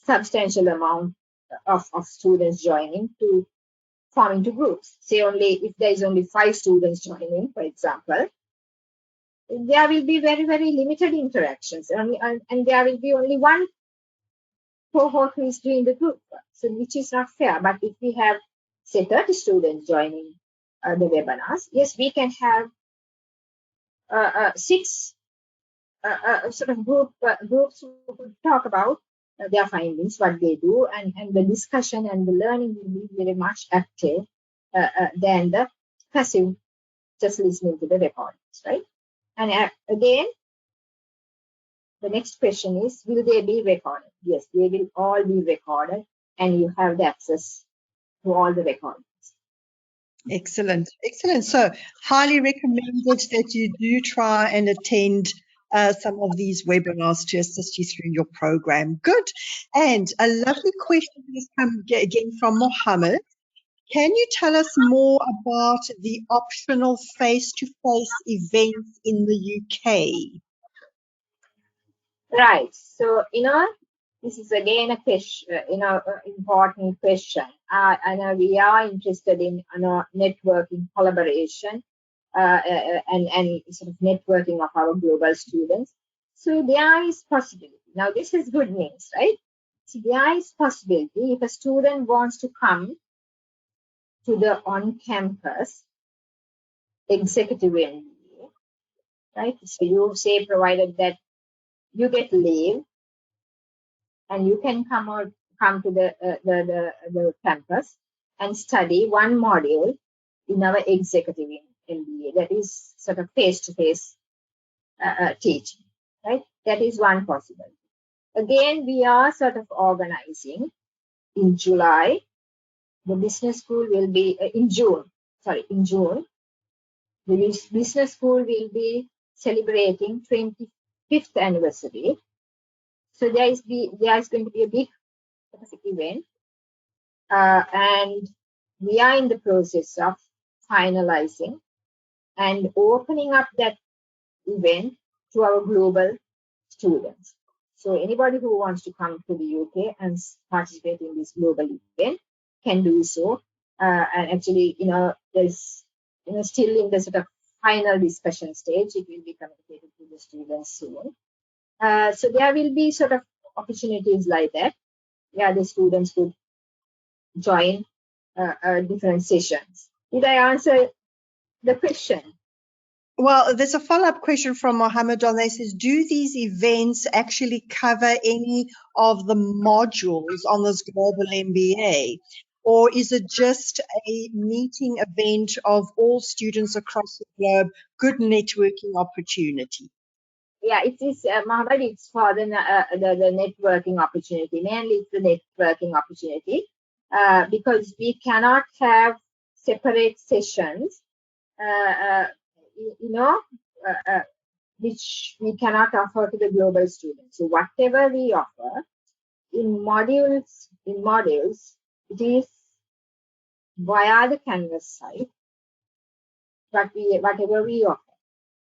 substantial amount of students joining to form into groups. Say if there is only 5 students joining, for example, there will be very, very limited interactions, and there will be only one cohort who is doing the group work, so which is not fair. But if we have, say, 30 students joining the webinars, yes, we can have 6 sort of groups who could talk about their findings, what they do, and the discussion and the learning will be very much active than the passive, just listening to the recordings, right? And again, the next question is, will they be recorded? Yes, they will all be recorded, and you have the access to all the recordings. Excellent. Excellent. So highly recommended that you do try and attend some of these webinars to assist you through your program. Good. And a lovely question has come again from Mohammed. Can you tell us more about the optional face-to-face events in the UK? Right. So, this is again a question, important question. And we are interested in networking, collaboration, and sort of networking of our global students. So there is possibility. Now, this is good news, right? So there is possibility if a student wants to come to the on-campus executive MBA, right? So you say provided that you get leave and you can come to the campus and study one module in our executive MBA. That is sort of face-to-face teaching, right? That is one possibility. Again, we are sort of organizing in July. The business school will be in June. In June, the business school will be celebrating 25th anniversary. So there is going to be a big event, and we are in the process of finalizing and opening up that event to our global students. So anybody who wants to come to the UK and participate in this global event can do so. And actually, there's, still in the sort of final discussion stage. It will be communicated to the students soon. So there will be sort of opportunities like that. Yeah, the students could join different sessions. Did I answer the question? Well, there's a follow-up question from Mohammed on there. Says, do these events actually cover any of the modules on this Global MBA? Or is it just a meeting event of all students across the globe, good networking opportunity? Yeah, it is, Mohammed, it's for the networking opportunity. Mainly it's the networking opportunity because we cannot have separate sessions, which we cannot offer to the global students. So whatever we offer in modules, it is via the Canvas site, whatever we offer,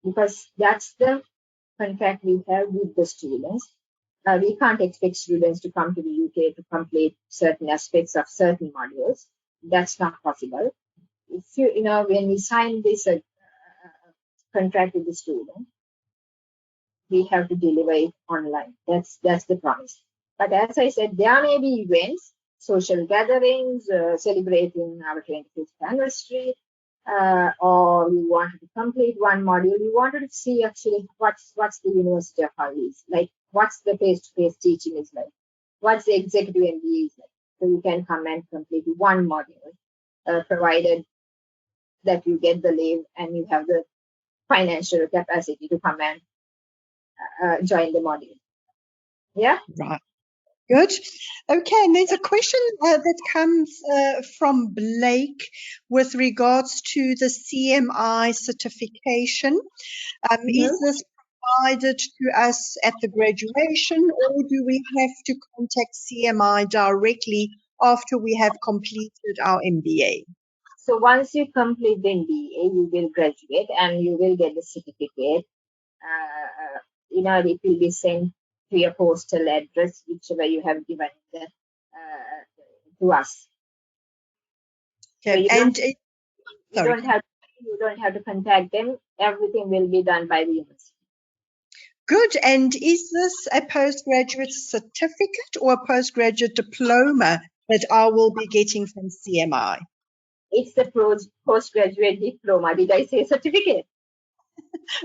because that's the contract we have with the students. We can't expect students to come to the UK to complete certain aspects of certain modules. That's not possible. If when we sign this contract with the student, we have to deliver it online. That's the promise. But as I said, there may be events, social gatherings, celebrating our 25th anniversary, or we wanted to complete one module. We wanted to see actually what's the University of Hull is like, what's the face-to-face teaching is like, what's the executive MBA is like. So you can come and complete one module, provided that you get the leave and you have the financial capacity to come and join the module. Yeah. Right. Good. Okay, and there's a question that comes from Blake with regards to the CMI certification. Is this provided to us at the graduation, or do we have to contact CMI directly after we have completed our MBA? So once you complete the MBA, you will graduate and you will get the certificate. It will be sent to your postal address, whichever you have given to us. Okay. So you don't have to contact them. Everything will be done by the university. Good. And is this a postgraduate certificate or a postgraduate diploma that I will be getting from CMI? It's the postgraduate diploma. Did I say certificate?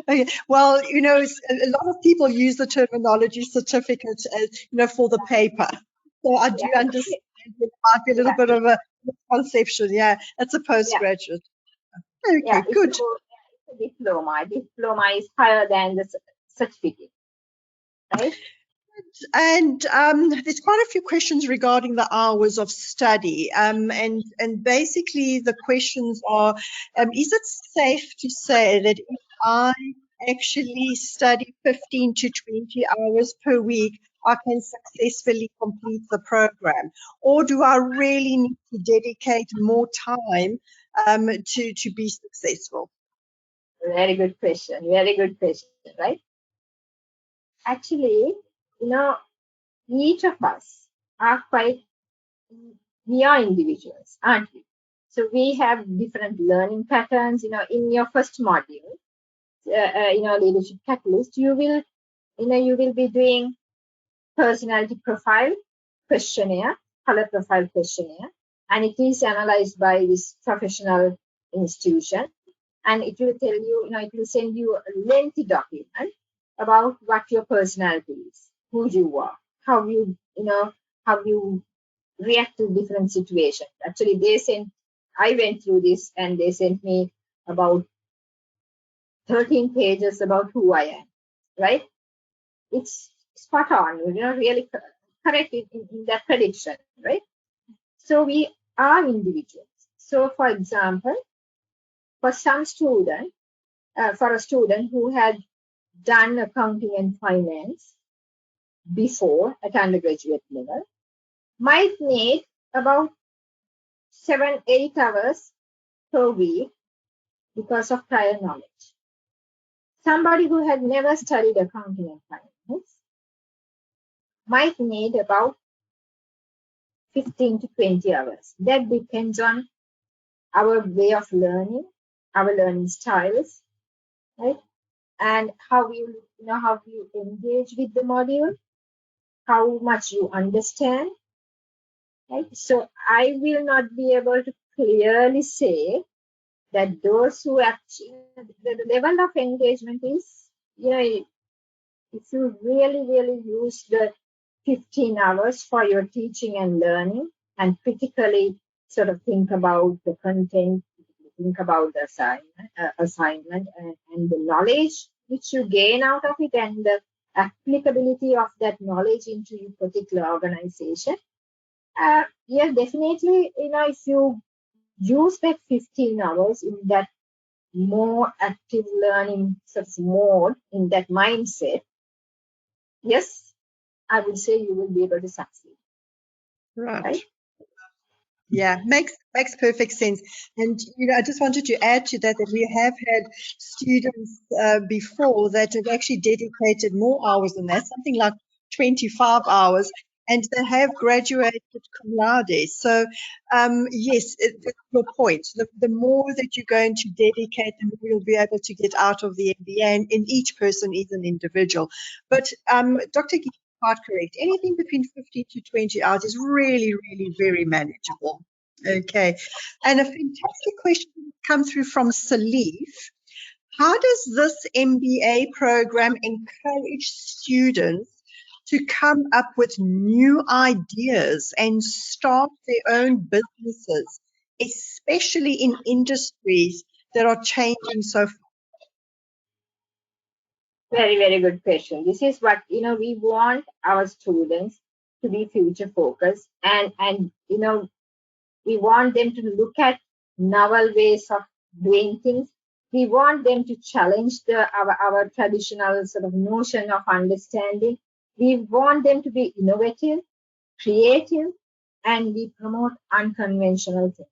Okay. Well, a lot of people use the terminology certificate as, for the paper. So I do understand there might be a little bit of a misconception. Yeah, it's a postgraduate. Okay, good. It's a diploma. Diploma is higher than the certificate, right? And there's quite a few questions regarding the hours of study. And basically the questions are, is it safe to say that if I actually study 15 to 20 hours per week, I can successfully complete the program? Or do I really need to dedicate more time to be successful? Very good question, right? Actually, each of us are we are individuals, aren't we? So we have different learning patterns. In your first module, leadership catalyst, you will be doing personality profile questionnaire, color profile questionnaire, and it is analyzed by this professional institution. and it will tell you, it will send you a lengthy document about what your personality is, who you are, how how you react to different situations. Actually, I went through this and they sent me about 13 pages about who I am, right? It's spot on, really correct in that prediction, right? So we are individuals. So for example, for some student, for a student who had done accounting and finance before at undergraduate level, might need about 7-8 hours per week because of prior knowledge. Somebody who had never studied accounting and finance might need about 15 to 20 hours. That depends on our way of learning, our learning styles, right? And how you engage with the module, how much you understand, right? So I will not be able to clearly say that those who actually, the level of engagement is, if you really, really use the 15 hours for your teaching and learning and critically sort of think about the content, think about the assignment and the knowledge which you gain out of it and the applicability of that knowledge into your particular organization. Yeah, definitely, if you use that 15 hours in that more active learning sort of mode, in that mindset, yes, I would say you will be able to succeed. Right? Yeah, makes perfect sense. And I just wanted to add to that we have had students before that have actually dedicated more hours than that, something like 25 hours, and they have graduated cum laude. So, yes, your point. The more that you're going to dedicate, the more you'll be able to get out of the MBA, and each person is an individual. But Dr. Geetha, quite correct. Anything between 15 to 20 hours is really, really very manageable. Okay. And a fantastic question come through from Salif. How does this MBA program encourage students to come up with new ideas and start their own businesses, especially in industries that are changing so fast? Very, very good question. This is what, we want our students to be future focused and we want them to look at novel ways of doing things. We want them to challenge our traditional sort of notion of understanding. We want them to be innovative, creative, and we promote unconventional things.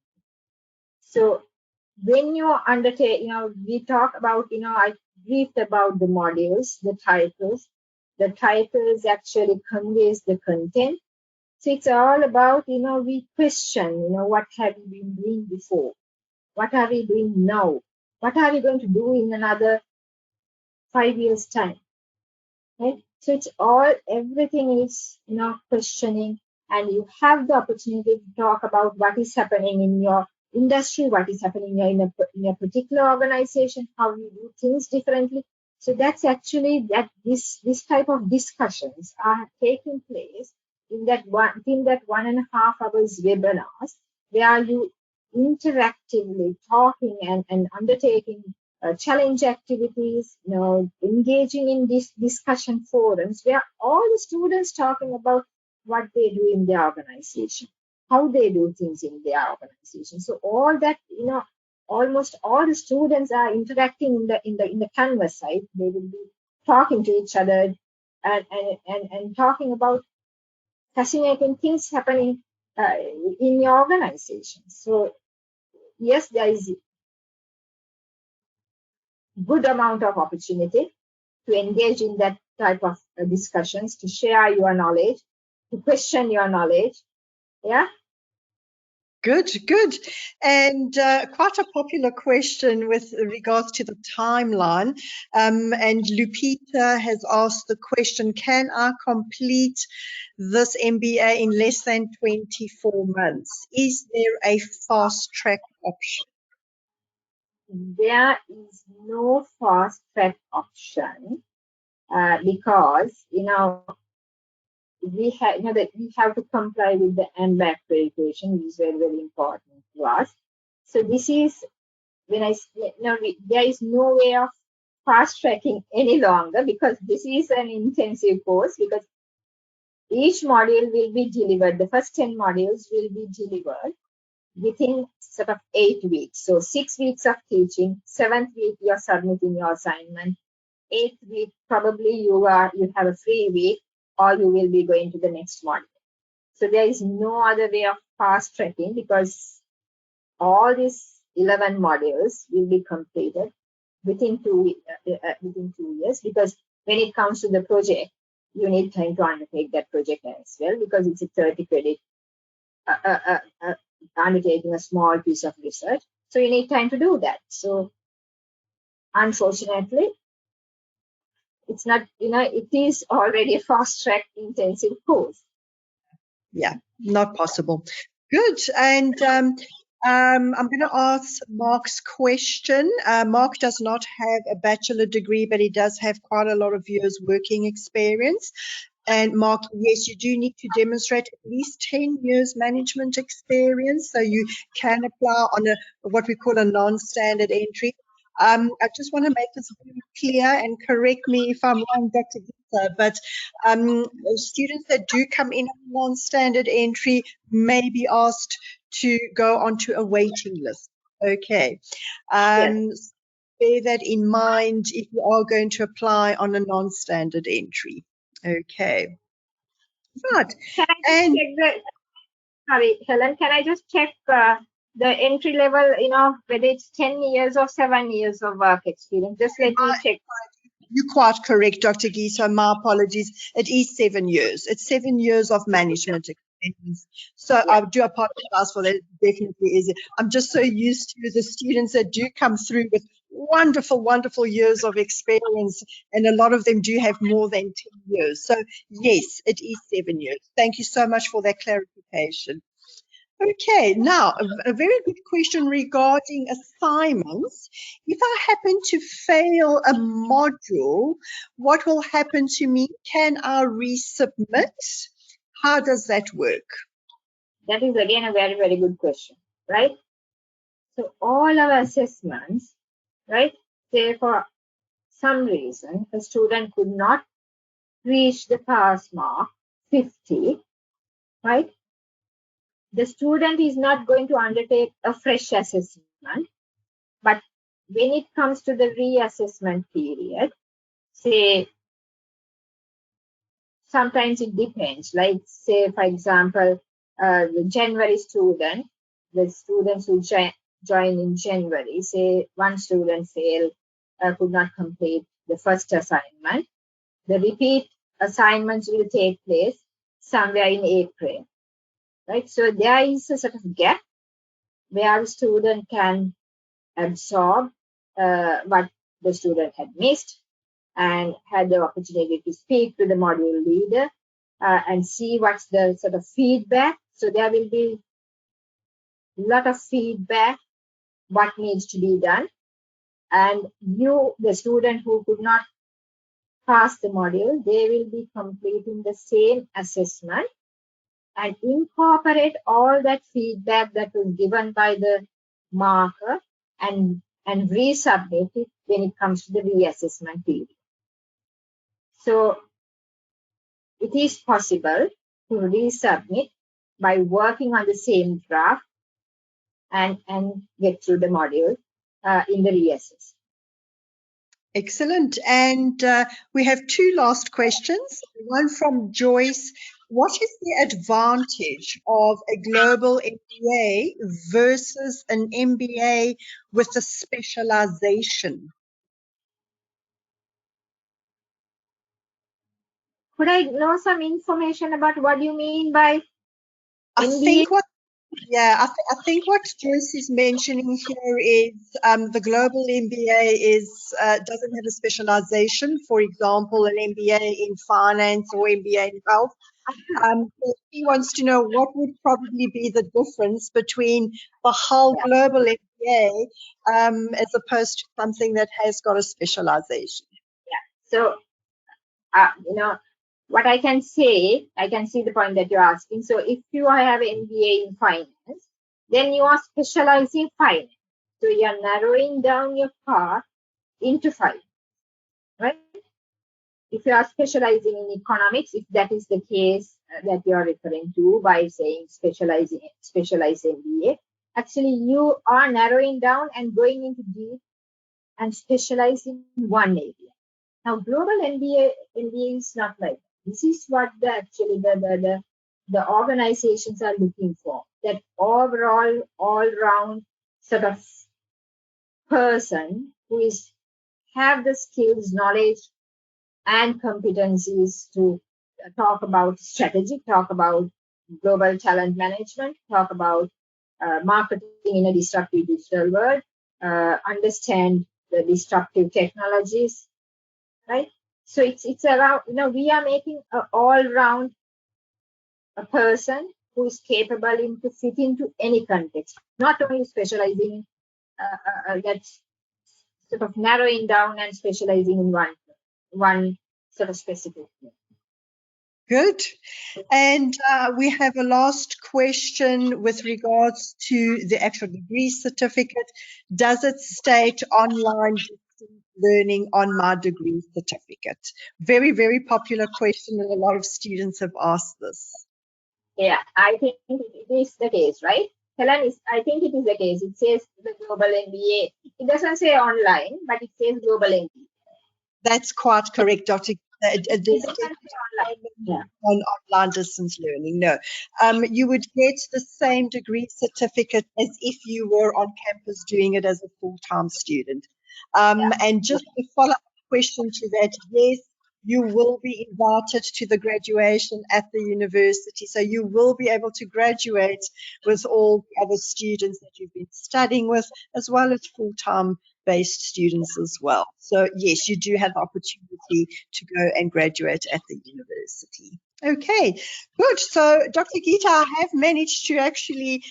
So when you undertake, we talk about, I briefed about the modules, the titles. The titles actually conveys the content. So it's all about, we question, what have we been doing before? What are we doing now? What are we going to do in another 5 years' time? Right? So it's all, everything is, questioning, and you have the opportunity to talk about what is happening in your industry, what is happening in a particular organization, how you do things differently. So that's actually that this type of discussions are taking place in that 1.5 hours webinars where you interactively talking and undertaking challenge activities, engaging in these discussion forums where all the students talking about what they do in their organization, how they do things in their organization. So all that, almost all the students are interacting in the canvas side. They will be talking to each other and talking about fascinating things happening in your organization. So yes, there is good amount of opportunity to engage in that type of discussions, to share your knowledge, to question your knowledge. Yeah. Good. And quite a popular question with regards to the timeline. And Lupita has asked the question, can I complete this MBA in less than 24 months? Is there a fast track option? there is no fast track option because we have that we have to comply with the AMBA accreditation, which is very, very important to us. So this is when there is no way of fast tracking any longer, because this is an intensive course, because each module will be delivered. The first 10 modules will be delivered within sort of 8 weeks. So 6 weeks of teaching, 7th week you're submitting your assignment, 8th week probably you have a free week, or you will be going to the next module. So there is no other way of fast tracking, because all these 11 modules will be completed within 2 years, because when it comes to the project, you need time to undertake that project as well, because it's a 30 credit undertaking a small piece of research. So you need time to do that. So unfortunately, it's not, it is already a fast track intensive course. Yeah, not possible. Good. And I'm going to ask Mark's question. Mark does not have a bachelor degree, but he does have quite a lot of years working experience. And Mark, yes, you do need to demonstrate at least 10 years management experience, so you can apply on what we call a non-standard entry. I just want to make this very clear, and correct me if I'm wrong, Dr. Geetha, but students that do come in on non-standard entry may be asked to go onto a waiting list. Okay. Yes. Bear that in mind if you are going to apply on a non-standard entry. Okay. Right. Can I just And check sorry, Helen, can I just check the entry level, whether it's 10 years or 7 years of work experience? Just let me check. you're quite correct, Dr. Geetha. My apologies. It is 7 years. It's 7 years of management experience. So Yeah. I do apologize for that. It definitely is. I'm just so used to the students that do come through with wonderful, wonderful years of experience, and a lot of them do have more than 10 years. So yes, it is 7 years. Thank you so much for that clarification. Okay, now a very good question regarding assignments. If I happen to fail a module, what will happen to me? Can I resubmit? How does that work? That is again a very, very good question, right? So all our assessments, right, say for some reason a student could not reach the pass mark 50, right? The student is not going to undertake a fresh assessment, but when it comes to the reassessment period, say sometimes it depends. Like say, for example, the January student, the students who join in January, say one student failed, could not complete the first assignment. The repeat assignments will take place somewhere in April, right? So there is a sort of gap where the student can absorb what the student had missed, and had the opportunity to speak to the module leader and see what's the sort of feedback. So there will be a lot of feedback, what needs to be done. And the student who could not pass the module, they will be completing the same assessment and incorporate all that feedback that was given by the marker and resubmit it when it comes to the reassessment period. So it is possible to resubmit by working on the same draft and get through the module in the reassess. Excellent. And we have two last questions. One from Joyce. What is the advantage of a global MBA versus an MBA with a specialization? Could I know some information about what you mean by MBA? I think what Joyce is mentioning here is the global MBA doesn't have a specialization. For example, an MBA in finance or MBA in health. So he wants to know what would probably be the difference between the whole global MBA MBA as opposed to something that has got a specialization? So, what I can say, I can see the point that you're asking. So if you have an MBA in finance, then you are specializing finance. So you are narrowing down your path into finance, right? If you are specializing in economics, if that is the case that you are referring to by saying specialized MBA, actually you are narrowing down and going into deep and specializing in one area. Now, global MBA is not like that. This is what the organizations are looking for. That overall, all-round sort of person who is have the skills, knowledge, and competencies to talk about strategy, talk about global talent management, talk about marketing in a disruptive digital world, understand the disruptive technologies, right? So it's around, we are making an all-round a person who is capable to fit into any context, not only specializing that's sort of narrowing down and specializing in one sort of specific thing. Good. And we have a last question with regards to the actual degree certificate. Does it state online distance learning on my degree certificate? Very, very popular question, and a lot of students have asked this. Yeah, I think it is the case, right? Helen, I think it is the case. It says the Global MBA. It doesn't say online, but it says Global MBA. That's quite correct, Dr. On online distance learning. No, you would get the same degree certificate as if you were on campus doing it as a full-time student. And just a follow-up question to that, yes, you will be invited to the graduation at the university. So you will be able to graduate with all the other students that you've been studying with, as well as full-time based students as well. So yes, you do have the opportunity to go and graduate at the university. Okay, good. So Dr. Geetha, I have managed to actually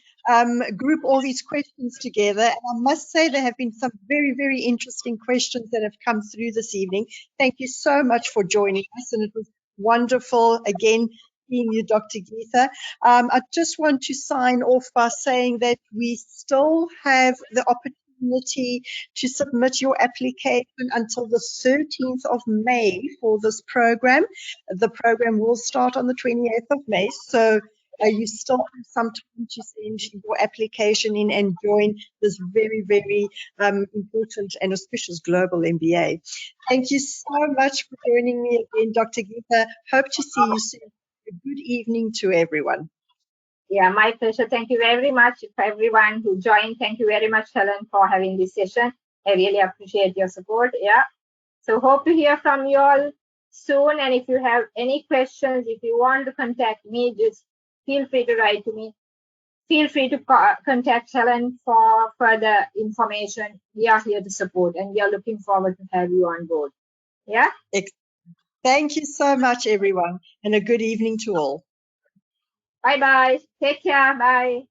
group all these questions together. And I must say there have been some very, very interesting questions that have come through this evening. Thank you so much for joining us. And it was wonderful, again, seeing you, Dr. Geetha. I just want to sign off by saying that we still have the opportunity to submit your application until the 13th of May for this program. The program will start on the 28th of May. So you still have some time to send your application in and join this very, very important and auspicious Global MBA. Thank you so much for joining me again, Dr. Geetha. Hope to see you soon. A good evening to everyone. Yeah, my pleasure. Thank you very much for everyone who joined. Thank you very much, Helen, for having this session. I really appreciate your support. Yeah. So hope to hear from you all soon. And if you have any questions, if you want to contact me, just feel free to write to me. Feel free to contact Helen for further information. We are here to support, and we are looking forward to have you on board. Yeah. Thank you so much, everyone, and a good evening to all. Bye-bye. Take care. Bye.